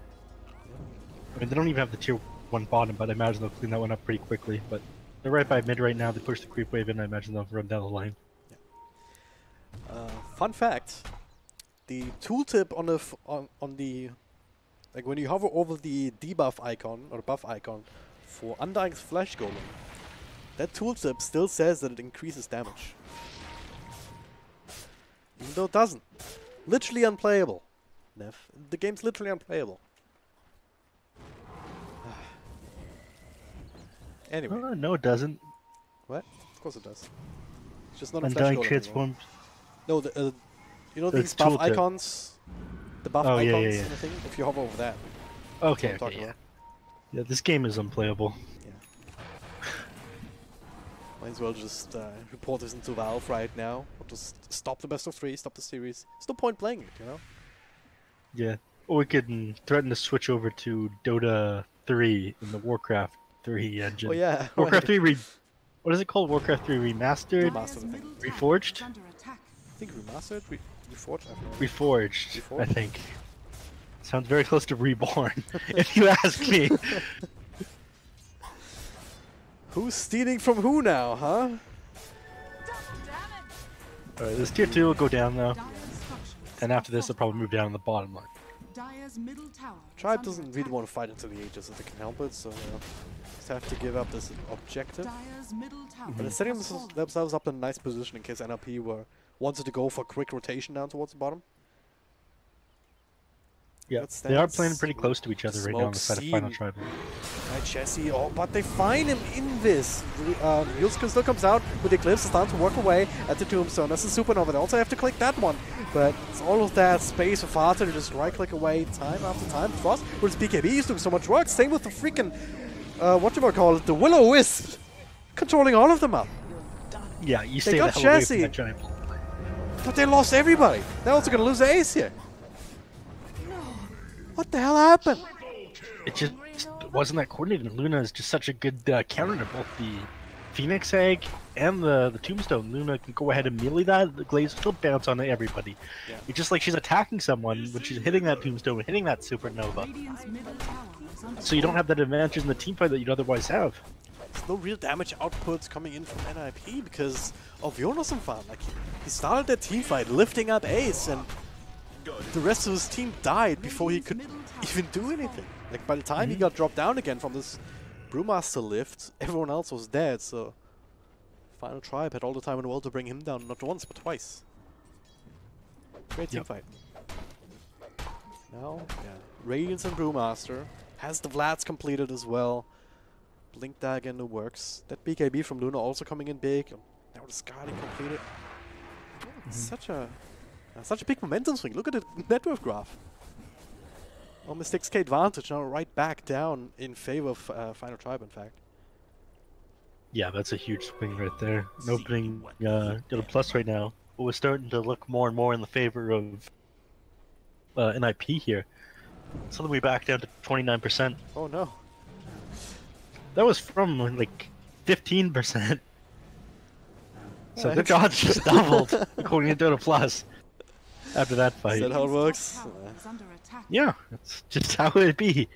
I mean, they don't even have the tier 1 bottom, but I imagine they'll clean that one up pretty quickly. But they're right by mid right now. They push the creep wave in. I imagine they'll run down the line. Fun fact: the tooltip on the like when you hover over the debuff icon or buff icon for Undying's Flash Golem, that tooltip still says that it increases damage, even though it doesn't. Literally unplayable, Neph. The game's literally unplayable. Anyway, No, it doesn't. what? Of course it does. It's just not a Flash Undying Golem anymore. transforms. No, you know these It's buff tooltip. icons? The buff Oh, yeah, icons yeah. and the thing? If you hover over that. Okay, That's what I'm talking yeah. about. Yeah, this game is unplayable. Might as well just report this into Valve right now. Or just stop the best of 3, stop the series. There's no point playing it, you know? Yeah. Or we could threaten to switch over to Dota 3 in the Warcraft 3 engine. Oh yeah. Warcraft right. 3 what is it called? Warcraft 3 Remastered? Remastered, I think. Reforged? I think remastered? Reforged? I have no idea. Reforged, I Reforged? think. Sounds very close to Reborn, if you ask me. Who's stealing from who now, huh? Alright, this tier 2 will go down though. And after this, they'll probably move down on the bottom line. Tribe doesn't really want to fight into the ages if they can help it, so just have to give up this objective. But they're setting themselves up in a nice position in case NiP wanted to go for a quick rotation down towards the bottom. Yeah, That's they are stance. playing pretty close to each other right now on the side of Final Smoke Tribe. Right, Chessie, oh, but they find him in this. Yulska still comes out with the Eclipse, starting to work away at the Tombstone. That's a Supernova. They also have to click that one. But it's all of that space for Vater to just right-click away time after time. Frost with his BKB, he's doing so much work. Same with the freaking, whatchamacallit, the Will-O-Wisp. Controlling all of them up. Yeah, you They stay the got hell away Chessie. from that giant. But they lost everybody. They're also going to lose the ace here. What the hell happened? It just wasn't that coordinated. Luna is just such a good counter to both the Phoenix Egg and the Tombstone. Luna can go ahead and melee that. The Glaze will still bounce on everybody. Yeah. It's just like she's attacking someone when she's hitting that Tombstone, hitting that Supernova. So you don't have that advantage in the teamfight that you'd otherwise have. There's no real damage outputs coming in from NiP because of Jonas and Fan. Like, he started that teamfight lifting up Ace, and the rest of his team died before he could even do anything. Like, by the time he got dropped down again from this Brewmaster lift, everyone else was dead, so Final Tribe had all the time in the world to bring him down, not once, but twice. Great teamfight. Now, yeah, Radiance and Brewmaster. Has the Vlads completed as well. Blink Dag in the works. That BKB from Luna also coming in big. Now the Scarlet completed. Such a big momentum swing. Look at the net worth graph. Almost 6k advantage now, right back down in favor of Final Tribe, in fact. Yeah, that's a huge swing right there. An opening got a plus right now. But we're starting to look more and more in the favor of NiP here. Suddenly we back down to 29%. Oh no. That was from like 15%. So Right. their odds just doubled according to Dota Plus after that Is fight. that how it works? Yeah, that's just how it'd be.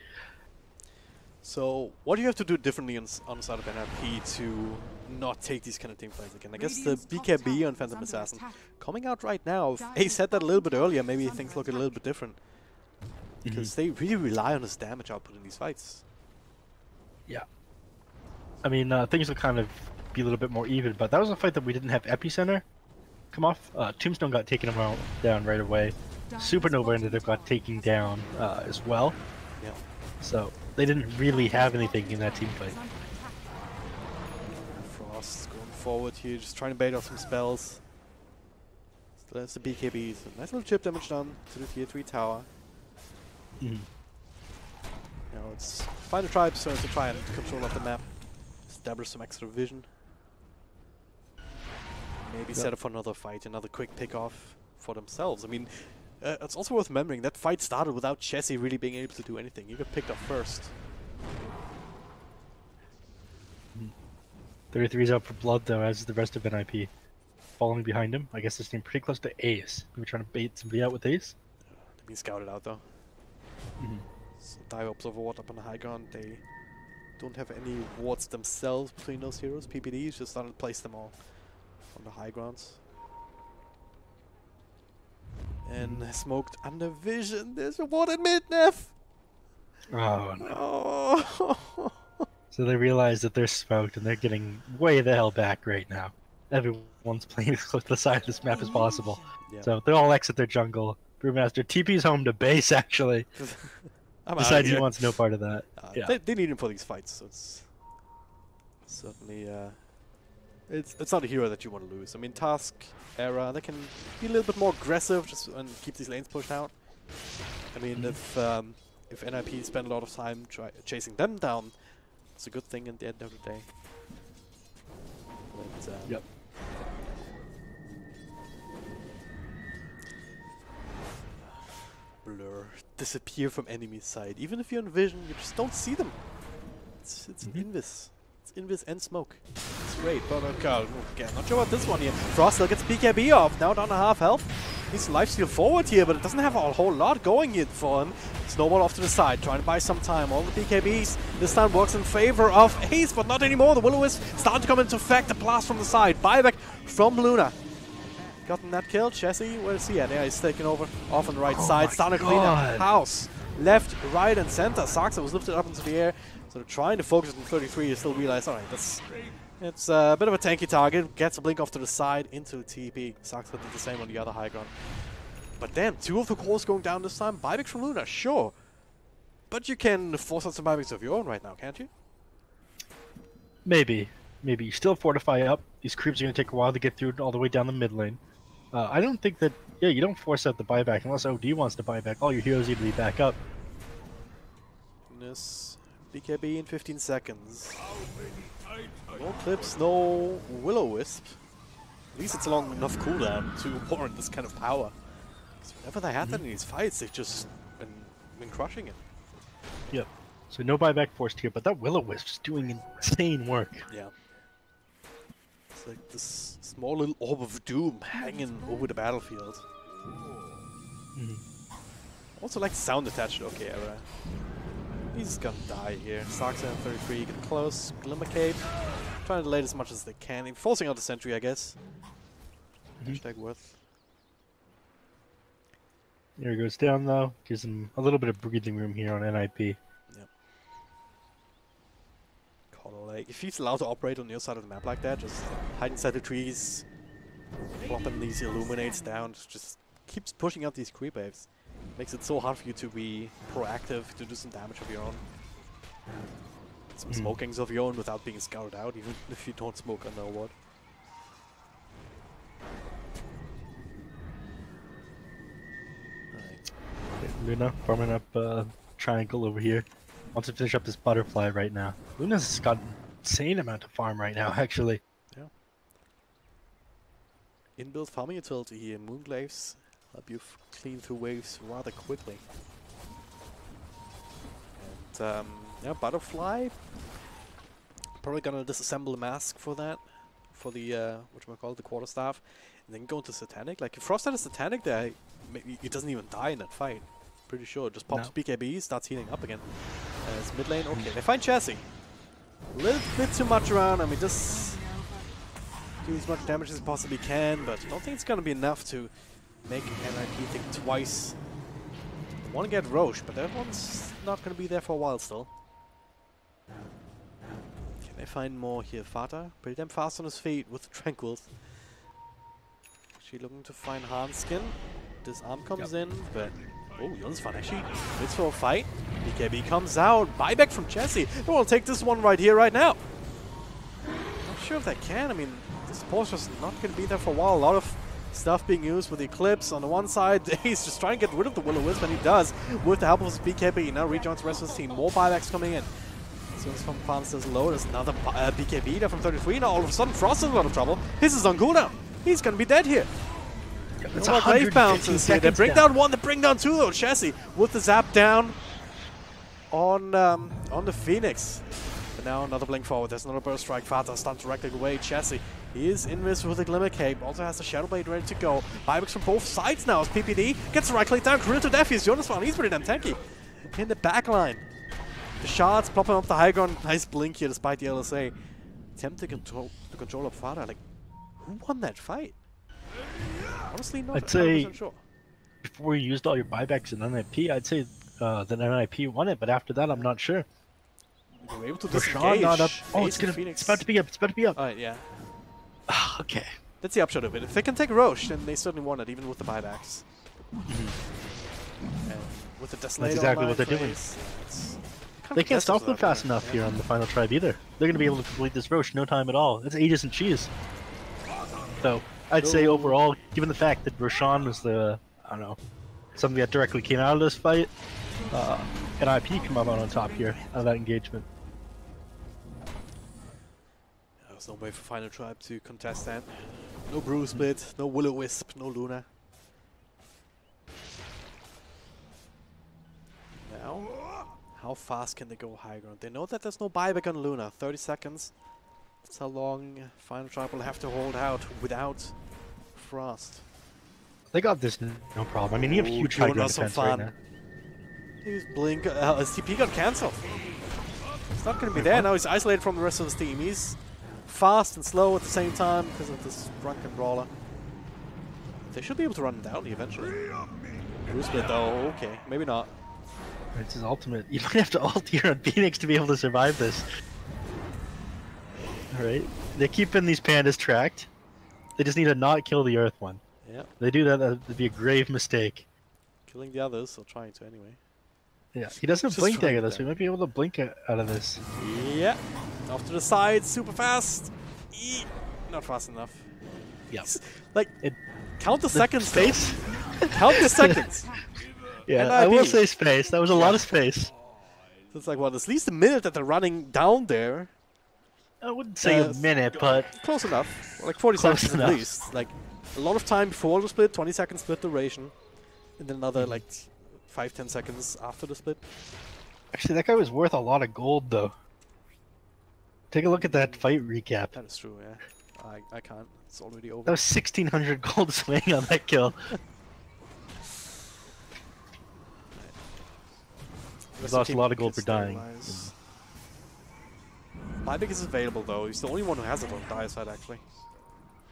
So, what do you have to do differently on the side of NiP to not take these kind of team fights again? I guess the BKB on Phantom Assassin coming out right now. If Ace said that a little bit earlier, maybe things look a little bit different. Because they really rely on his damage output in these fights. Yeah. I mean, things will kind of be a little bit more even, but that was a fight that we didn't have Epicenter come off. Tombstone got taken down right away. Supernova ended up got taken down as well. Yeah. So they didn't really have anything in that team fight. Frost going forward here, just trying to bait off some spells. Still has the BKB, so nice little chip damage done to the tier 3 tower. Now it's find the tribes so to try and control of the map, establish some extra vision. Maybe set up for another fight, another quick pick off for themselves. I mean, it's also worth remembering that fight started without Chessie really being able to do anything. He got picked up first. 33's out for blood though, as is the rest of NiP. Following behind him, I guess they're staying pretty close to Ace. Maybe trying to bait somebody out with Ace. They're being scouted out though. So Dire Observer Ward up on the high ground. They don't have any wards themselves between those heroes. PPDs just started to place them all on the high grounds. And smoked under vision. There's a ward in mid, Neph! Oh no. Oh. So they realize that they're smoked and they're getting way the hell back right now. Everyone's playing as close to the side of this map as possible. Yeah. So they all exit their jungle. Brewmaster TP's home to base actually. Decides he wants no part of that. Yeah. They need him for these fights, so it's certainly it's not a hero that you want to lose. I mean, Task era, they can be a little bit more aggressive just and keep these lanes pushed out. I mean, if NiP spend a lot of time chasing them down, it's a good thing at the end of the day. But, Yep. Blur disappear from enemy side. Even if you're in vision, you just don't see them. It's invis. It's invis and smoke. It's great, but okay, not sure about this one here. Frost still gets BKB off, now down to half health. Needs to lifesteal forward here, but it doesn't have a whole lot going here for him. Snowball off to the side, trying to buy some time. All the BKBs this time works in favor of Ace, but not anymore. The Will-O-Wisp starting to come into effect. The blast from the side. Buyback from Luna. Gotten that kill. Chessie, where's he at? Yeah, he's taking over off on the right side. Starting to clean up house. Left, right, and center. Saxa was lifted up into the air. So they're trying to focus on 33. You still realize, alright, it's a bit of a tanky target. Gets a blink off to the side into the TP. Saxa did the same on the other high ground. But damn, 2 of the cores going down this time. Buyback from Luna, sure. But you can force out some buybacks of your own right now, can't you? Maybe. You still fortify up. These creeps are going to take a while to get through all the way down the mid lane. I don't think that... Yeah, you don't force out the buyback unless OD wants to buy back. All your heroes need to be back up. Goodness. BKB in 15 seconds. No clips, no Will-O-Wisp. At least it's a long enough cooldown to warrant this kind of power. Because whenever they had that in these fights, they've just been crushing it. Yep. So no buyback forced here, but that Will-O-Wisp is doing insane work. Yeah. It's like this small little orb of doom hanging over the battlefield. Also like the sound attached to OK Era. He's gonna die here. Saxa at 33, get close. Glimmer Cape. Trying to delay it as much as they can. Forcing out the sentry, I guess. Hashtag worth. There he goes down though. Gives him a little bit of breathing room here on NiP. Yep. Like, if he's allowed to operate on the other side of the map like that, just hide inside the trees, plopping these illuminates down, just keeps pushing out these creep waves. Makes it so hard for you to be proactive, to do some damage of your own. Some smokings of your own without being scouted out, even if you don't smoke on no ward. Luna farming up triangle over here. Wants to finish up this butterfly right now. Luna's got an insane amount of farm right now, actually. Yeah. Inbuilt farming utility here. Moonglaves help you clean through waves rather quickly. And yeah, butterfly. Probably gonna disassemble the mask for that, for the whatchamacallit, the quarterstaff, and then go into satanic. Like if Frost had a satanic there, he doesn't even die in that fight. Pretty sure. Just pops BKB, starts healing up again. It's mid lane. Okay, they find Chessie. A little bit too much around. I mean, just do as much damage as possibly can, but I don't think it's gonna be enough to make NiP think twice Want to get Roche, but that one's not going to be there for a while still. Can they find more here? Fata, pretty damn fast on his feet with the Tranquils. Actually looking to find Hanskin. This arm comes in, but... Oh, Jonsvan actually waits for a fight. BKB comes out. Buyback from Jesse. They want to take this one right here, right now. Not sure if they can. I mean, this poster's not going to be there for a while. A lot of stuff being used with the Eclipse on the one side. He's just trying to get rid of the Will-O-Wisp, and he does with the help of his BKB. He now rejoins the rest of his team. More buybacks coming in. As soon as from farms does low, there's another BKB there from 33. Now all of a sudden Frost is in a lot of trouble. His is on cooldown. He's going to be dead here. It's no grave bounces here. They bring down one, they bring down two though. Chessie with the zap down on the Phoenix. But now another blink forward. There's another burst strike. Fata stuns directly away. Chessie, he is in this with a Glimmer Cape. Also has the Shadow Blade ready to go. Buybacks from both sides now as PPD gets the right click down. Career to death. He's Jonas. He's pretty damn tanky. In the back line. The shards plopping up the high ground. Nice blink here despite the LSA. Attempt to control up Fata. Like, who won that fight? Honestly, not I'd say sure. Before you used all your buybacks in NiP, I'd say that NiP won it, but after that, I'm not sure. They were able to Rashawn not up. Oh, Ace it's about to be up. It's about to be up. Alright, yeah. Okay. That's the upshot of it. If they can take Roche, then they certainly won it, even with the buybacks. And with the Desolator. That's exactly what they're doing. They can't stop them fast enough here on the final tribe either. They're going to be able to complete this Roche no time at all. That's ages and cheese. So I'd say overall, given the fact that Rashawn was the, I don't know, something that directly came out of this fight, and NiP come out on top here out of that engagement. There's no way for Final Tribe to contest that. No Brew Split, no Will-O-Wisp, no Luna. Now, how fast can they go high ground? They know that there's no buyback on Luna. 30 seconds. That's how long Final Tribe will have to hold out without Frost. They got this no problem. I mean, you have huge high ground defense right now. His Blink, his TP got cancelled. It's not going to be there. Now he's isolated from the rest of his team. He's fast and slow at the same time because of this drunken brawler. They should be able to run him down eventually. Bruce Split though, okay, maybe not. It's his ultimate. You might have to ult here on Phoenix to be able to survive this. Alright, they're keeping these pandas tracked. They just need to not kill the Earth one. Yeah. If they do that, that'd be a grave mistake. Killing the others, or trying to anyway. Yeah, he doesn't have blink dagger though, so he might be able to blink out of this. Yeah. Off to the side, super fast. Not fast enough. Yeah. Like, count the seconds. Space? Count the seconds. Yeah, I will say space. That was a lot of space. So it's like, what, at least a minute that they're running down there. I wouldn't say a minute, but... Close enough. Like 40 seconds at least. Like, a lot of time before the split, 20 seconds split duration. And then another, like, 5-10 seconds after the split. Actually, that guy was worth a lot of gold, though. Take a look at that fight recap. That is true, yeah. I can't. It's already over. That was 1,600 gold swing on that kill. He lost a lot of gold for dying. Buyback is available though. He's the only one who has it on Dire side actually.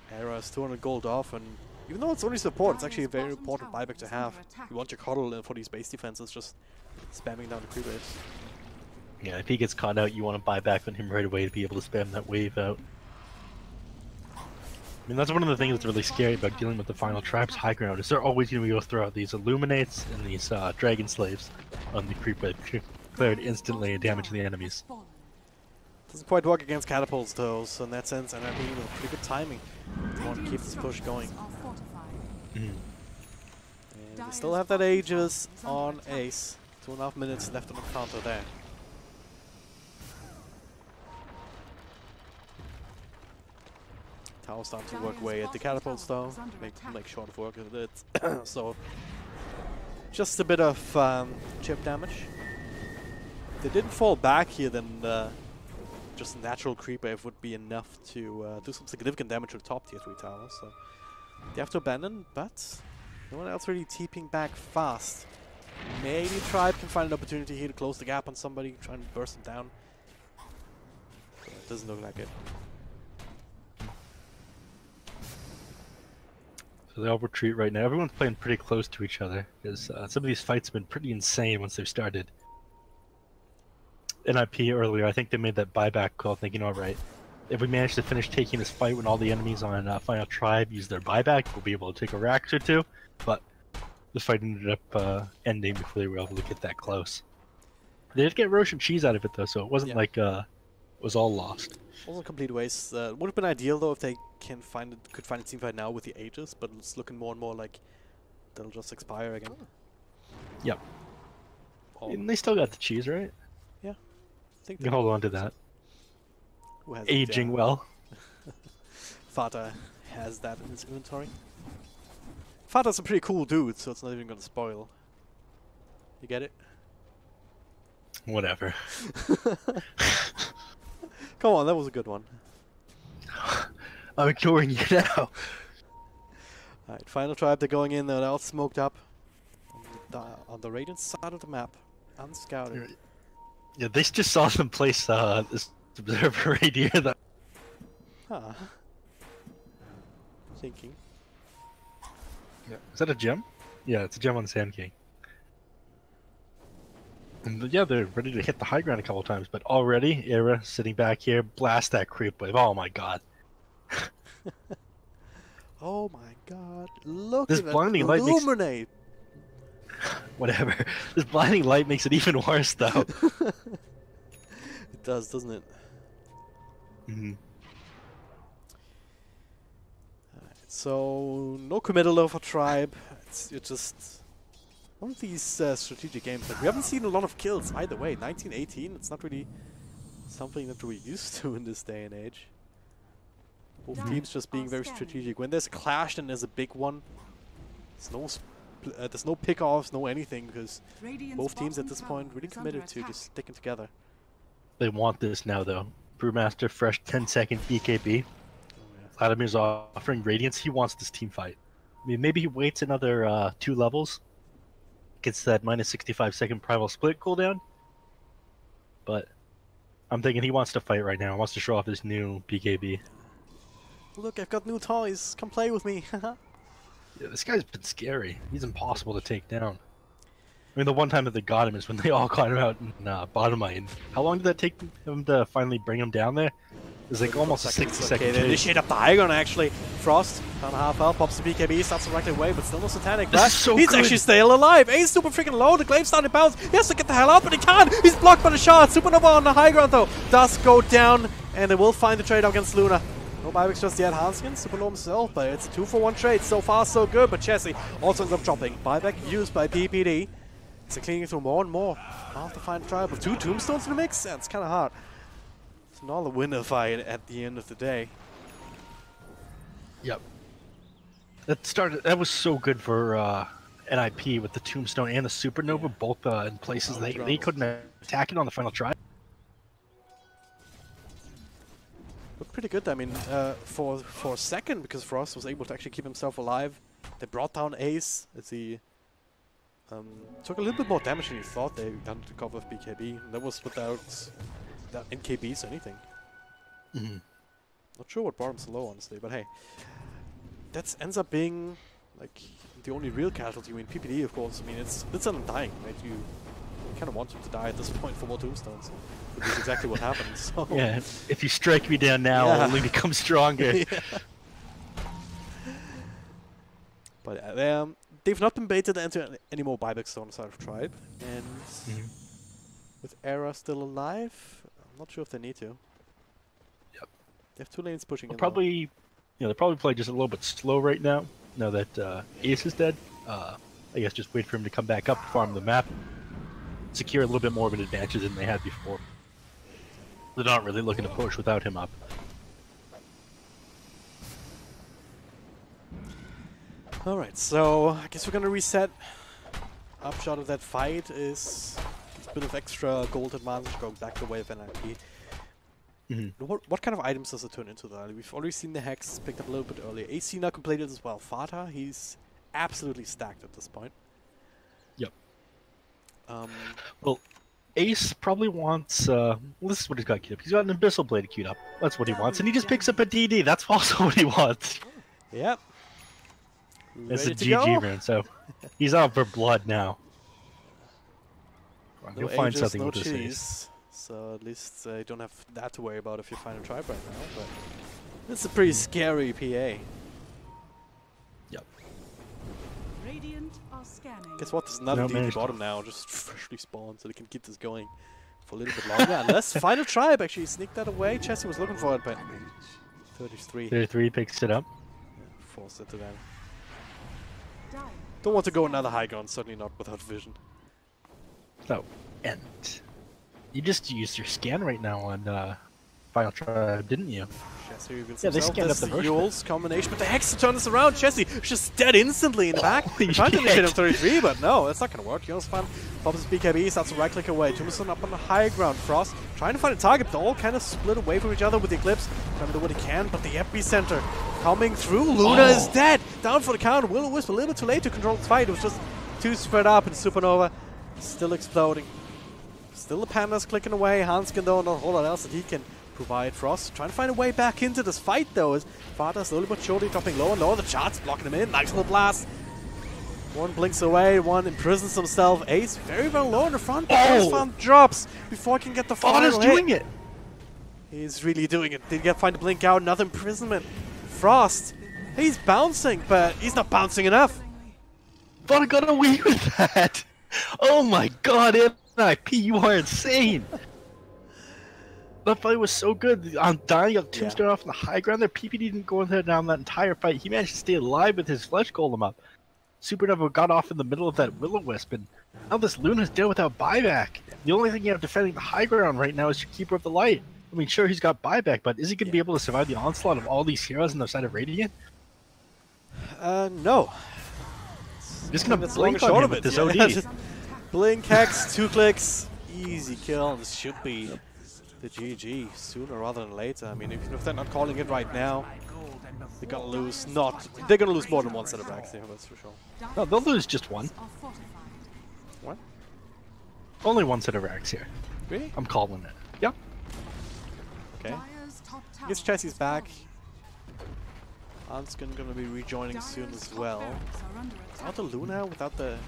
Hera is 200 gold off, and even though it's only support, it's actually a very important buyback to have. You want your cuddle for these base defenses, just spamming down the creep waves. Yeah, if he gets caught out, you want to buy back on him right away to be able to spam that wave out. I mean, that's one of the things that's really scary about dealing with the final tribes high ground, is they're always going to go through these Illuminates and these Dragon Slaves on the creep wave, declared instantly and damage the enemies. Doesn't quite work against catapults though, so in that sense, NiP with pretty good timing. They want to keep this push going. And they still have that Aegis on Ace. 2.5 minutes left on the counter there. Tower's starting to work away at the catapults though. Make short of work of it. So just a bit of chip damage. If they didn't fall back here, then just a natural creep wave would be enough to do some significant damage to the top tier 3 towers. So they have to abandon, but no one else really TPing back fast. Maybe Tribe can find an opportunity here to close the gap on somebody, try and burst them down. But it doesn't look like it. So they all retreat right now. Everyone's playing pretty close to each other because some of these fights have been pretty insane once they've started. NiP earlier, I think they made that buyback call thinking, all right, if we manage to finish taking this fight when all the enemies on Final Tribe use their buyback, we'll be able to take a rack or two. But the fight ended up ending before they were able to get that close. They did get Roche and cheese out of it though, so it wasn't like it was all lost. Also a complete waste. Would have been ideal though if they could find a team fight now with the Aegis, but it's looking more and more like they'll just expire again. Yep. And they still got the cheese, right? Yeah. I think you can hold on to that. Who has aging well. Fata has that in his inventory. Fata's a pretty cool dude, so it's not even gonna spoil. You get it? Whatever. Come on, that was a good one. I'm ignoring you now. Alright, Final Tribe, they're going in, they're all smoked up. On the Radiant side of the map. Unscouted. Yeah, they just saw them place this observer right here. Huh. Thinking. Yeah. Is that a gem? Yeah, it's a gem on Sand King. And yeah, they're ready to hit the high ground a couple times, but already, Era sitting back here, blast that creep wave. Oh my god. Oh my god. Look this at blinding that light illuminate! Whatever. This blinding light makes it even worse, though. It does, doesn't it? Mm-hmm. So, no committal over Tribe. It's just one of these strategic games. Like, we haven't seen a lot of kills either way. 1918, it's not really something that we're used to in this day and age. Both teams just being very strategic. When there's a clash, then there's a big one. There's no pick-offs, no anything, because both teams at this point really committed to just sticking together. They want this now, though. Brewmaster, fresh 10-second BKB. Vladimir's offering Radiance. He wants this team fight. I mean, maybe he waits another 2 levels, gets that minus 65-second primal split cooldown. But I'm thinking he wants to fight right now. He wants to show off his new BKB. Look, I've got new toys. Come play with me. Yeah, this guy's been scary. He's impossible to take down. I mean, the one time that they got him is when they all caught him out in bottom lane. How long did that take him to finally bring him down there? It was like almost a 60-second Okay, they initiate up the high ground actually. Frost, down half health, pops the BKB, starts to right away, but still no satanic. This is so he's good. actually still alive. Ace super freaking low, the Glaive starting to bounce. He has to get the hell out, but he can't. He's blocked by the shot. Supernova on the high ground though does go down, and they will find the trade against Luna. No buybacks just yet. Hanskin, super low himself, but it's a 2-for-1 trade. So far, so good, but Chessie also ends up dropping. Buyback used by PPD. So cleaning through more and more. Off the Final Tribe with 2 tombstones in the mix. That's kind of hard. It's not a winner fight at the end of the day. Yep. That was so good for NiP with the tombstone and the supernova, both in places they couldn't attack it on the Final Tribe. Looked pretty good. I mean, for a second, because Frost was able to actually keep himself alive. They brought down Ace as he took a little bit more damage than you thought they done to cover with BKB. That was without NKBs or anything. Mm-hmm. Not sure what brought him so low, honestly, but hey. That ends up being like the only real casualty. I mean, PPD, of course, I mean, it's undying, right? You kind of want him to die at this point for more tombstones. Which is exactly what happened, so... Yeah, if you strike me down now, I'll only become stronger. Yeah. But they've not been baited into any more buybacks on the side of Tribe. And with Era still alive, I'm not sure if they need to. Yep. They have 2 lanes pushing in. Probably, they'll probably play just a little bit slow right now that Ace is dead. I guess just wait for him to come back up, farm the map, secure a little bit more of an advantage than they had before. They're not really looking to push without him up. Alright, so I guess we're gonna reset. Upshot of that fight is a bit of extra gold advantage going back the way of NiP. What kind of items does it turn into though? We've already seen the Hex picked up a little bit earlier. AC now completed as well. Fata, he's absolutely stacked at this point. Yep. Well, Ace probably wants, well, this is what he's got queued up. He's got an Abyssal Blade queued up. That's what he wants. And he just picks up a DD. That's also what he wants. Yep. It's a Ready to go? GG run, so he's out for blood now. No You'll find Aegis, something no with this ace. cheese. So at least you don't have that to worry about if you find a tribe right now. But it's a pretty scary PA. Yep. Radiant are scanning. Guess what? There's another No, DD managed to- bottom now, just freshly spawned, so they can keep this going for a little bit longer. Unless final tribe actually sneaked that away. Chessie was looking for it, but 33. 33 picks it up. Forced into that. Dire Don't want to go another high ground, certainly not without vision. So, and you just used your scan right now on Final Tribe, didn't you? Chessie reveals Yeah, they himself. scanned This up the is version. Yule's combination, but the Hex turns this around. Chessie just dead instantly in the back. Holy Trying to shit. initiate him 33, but no, that's not going to work. Yule's fan pops his BKB, starts to right click away. Jameson up on the high ground. Frost trying to find a target, but they all kind of split away from each other with the Eclipse. Trying to do what he can, but the epicenter coming through. Luna is dead. Down for the count. Will-O-Wisp a little bit too late to control this fight. It was just too spread up, and Supernova still exploding. Still the Pandas clicking away. Hanskin though, not a whole lot else that he can provide. Frost trying to find a way back into this fight though, as Vata slowly but surely dropping lower and lower. The charts blocking him in. Nice little blast. One blinks away, one imprisons himself. Ace very, very low in the front. First farm drops before he can get the final Vata's hit. doing it! He's really doing it. Did get find the blink out, another imprisonment. Frost, he's bouncing, but he's not bouncing enough. Vata got away with that! Oh my god, NiP, you are insane! That fight was so good. On dying, got tombstone off on the high ground there. PPD didn't go down that entire fight. He managed to stay alive with his flesh golem up. Supernova got off in the middle of that Will-O-Wisp, and now this Luna's dead without buyback. The only thing you have defending the high ground right now is your Keeper of the Light. I mean, sure, he's got buyback, but is he going to be able to survive the onslaught of all these heroes on the side of Radiant? No. Just going to That's long blink and short on him of with it. this Yeah, OD. just blink, hex, 2 clicks, easy kill. This should be the GG sooner rather than later. I mean, even if they're not calling it right now, they're gonna lose. They're gonna lose more than one set of racks. Yeah, that's for sure. No, they'll lose just one. are fortified. What? Only one set of racks here. Really? I'm calling it. Yep. Okay. Dire's top tower I guess Chessie's is back. falling. Anskin gonna be rejoining soon Dire's as top well. barracks are under Without the attack. Luna, without the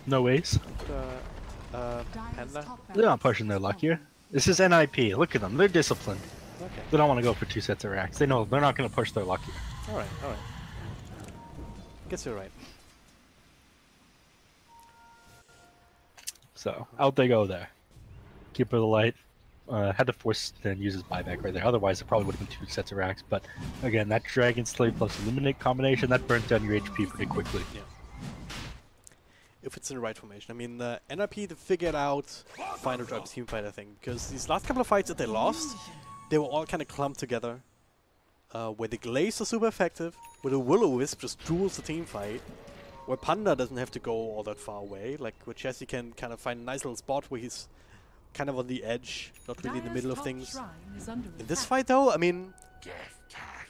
No ways. Dire's Panda. top They're not barracks pushing their is luck falling. here. This is NiP. Look at them. They're disciplined. Okay. They don't want to go for 2 sets of racks. They know they're not going to push their luck here. All right. All right. Guess you're right. So out they go there. Keeper of the Light had to force then use his buyback right there. Otherwise, it probably would have been 2 sets of racks. But again, that Dragon Slave plus Illuminate combination that burnt down your HP pretty quickly. Yeah. If it's in the right formation. I mean, NiP to figured out final drive team fight, I think, because these last couple of fights that they lost, they were all kind of clumped together. Where the Glaze are super effective, where the Will-O-Wisp just duels the team fight, where Panda doesn't have to go all that far away, like where Chessie can kind of find a nice little spot where he's kind of on the edge, not really in the Dire's middle of top things. shrine is under In this attack. fight though, I mean, if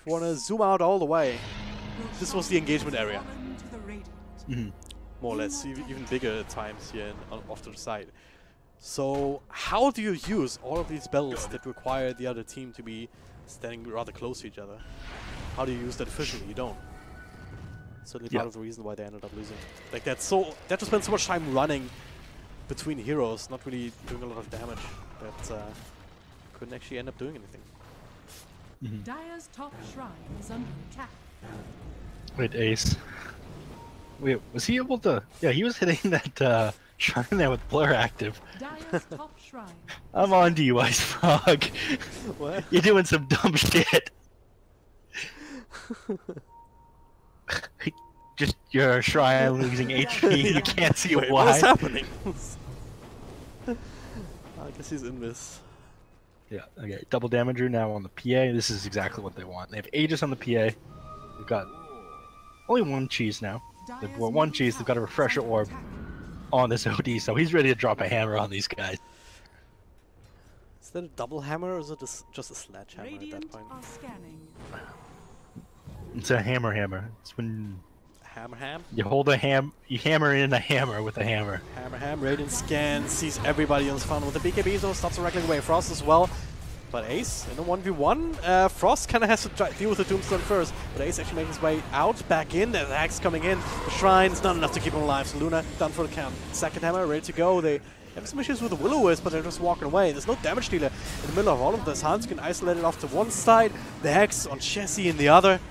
you want to zoom out all the way, this was the engagement area. Fallen to the Radiant. Mm-hmm. More or less, even bigger at times here off to the side. So how do you use all of these spells that require the other team to be standing rather close to each other? How do you use that efficiently? You don't. Certainly part of the reason why they ended up losing. Like they had to spend so much time running between heroes, not really doing a lot of damage, that couldn't actually end up doing anything. Mm-hmm. Dire's top shrine is under attack. Wait, Ace. Wait, was he able to? Yeah, he was hitting that shrine there with Blur active. Dire's top shrine. I'm on to you, Ice Frog. What? You're doing some dumb shit. Just your shrine losing HP. You can't see Wait, why. what's happening? I guess he's in this. Yeah, okay. Double damager now on the PA. This is exactly what they want. They have Aegis on the PA. They've got only 1 cheese now. They've Dire's got 1 middle cheese. They've got a tower is refresher under orb attack. on this OD, so he's ready to drop a hammer on these guys. Is that a double hammer or is it just a sledgehammer at that Radiant point? are scanning. It's a hammer. It's when Ham? you hold a you hammer in a hammer with a hammer. Ham, Radiant scans, sees everybody on his funnel with the BKB, though, starts to rackling away. Frost as well. But Ace in a 1v1. Frost kind of has to deal with the Tombstone first, but Ace actually making his way out, back in. There's Axe coming in. The Shrine's not enough to keep him alive, so Luna done for the count. Second hammer ready to go. They have some issues with the Will-O-Wisp, but they're just walking away. There's no damage dealer in the middle of all of this. Hans can isolate it off to one side, the Hex on Chessie in the other.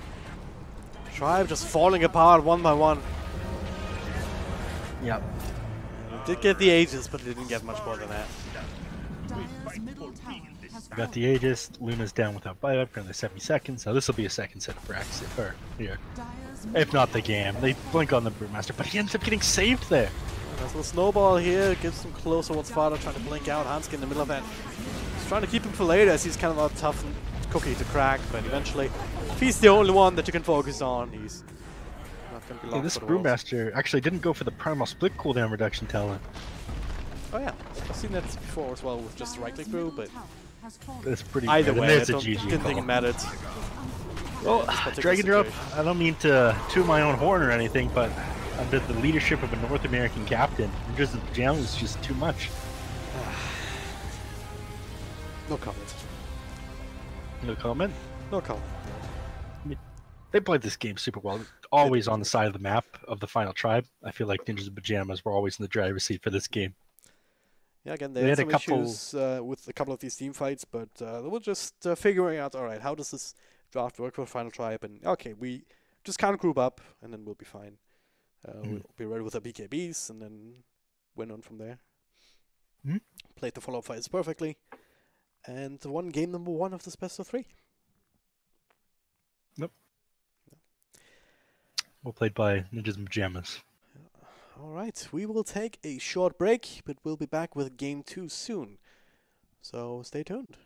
Tribe just falling apart one by one. Yep. Did get the Aegis, but they didn't get much more than that. Dire's middle tower has We got the Aegis. Luna's down without buyback for another 70 seconds. So this will be a second set for Axe, or here. Dire's If not the game. They blink on the Brewmaster, but he ends up getting saved there. Nice little snowball here, gives him closer towards Father, trying to blink out. Hanske in the middle of that. He's trying to keep him for later, as he's kind of a tough cookie to crack, but eventually, if he's the only one that you can focus on, he's not going to be long This for the world. Brewmaster actually didn't go for the Primal Split cooldown reduction talent. Oh yeah, I've seen that before as well with just the right click through, but That's pretty either good. And way, I there's a GG didn't think it call. mattered. Well, particular Dragon Drop, situation. I don't mean to toot my own horn or anything, but under the leadership of a North American captain, just the Pyjamas is just too much. No comment. No comment. No comment. They played this game super well. Always on the side of the map of the final tribe. I feel like Ninjas and Pyjamas were always in the driver's seat for this game. Yeah, again, They they had had some a couple- issues with a couple of these team fights, but they were just figuring out, all right, how does this draft work for Final Tribe? And okay, we just can't group up, and then we'll be fine. We'll be ready with our BKBs, and then went on from there. Played the follow-up fights perfectly, and won game number 1 of this best of 3. Well played by Ninjas and Pyjamas. All right, we will take a short break, but we'll be back with game 2 soon. So stay tuned.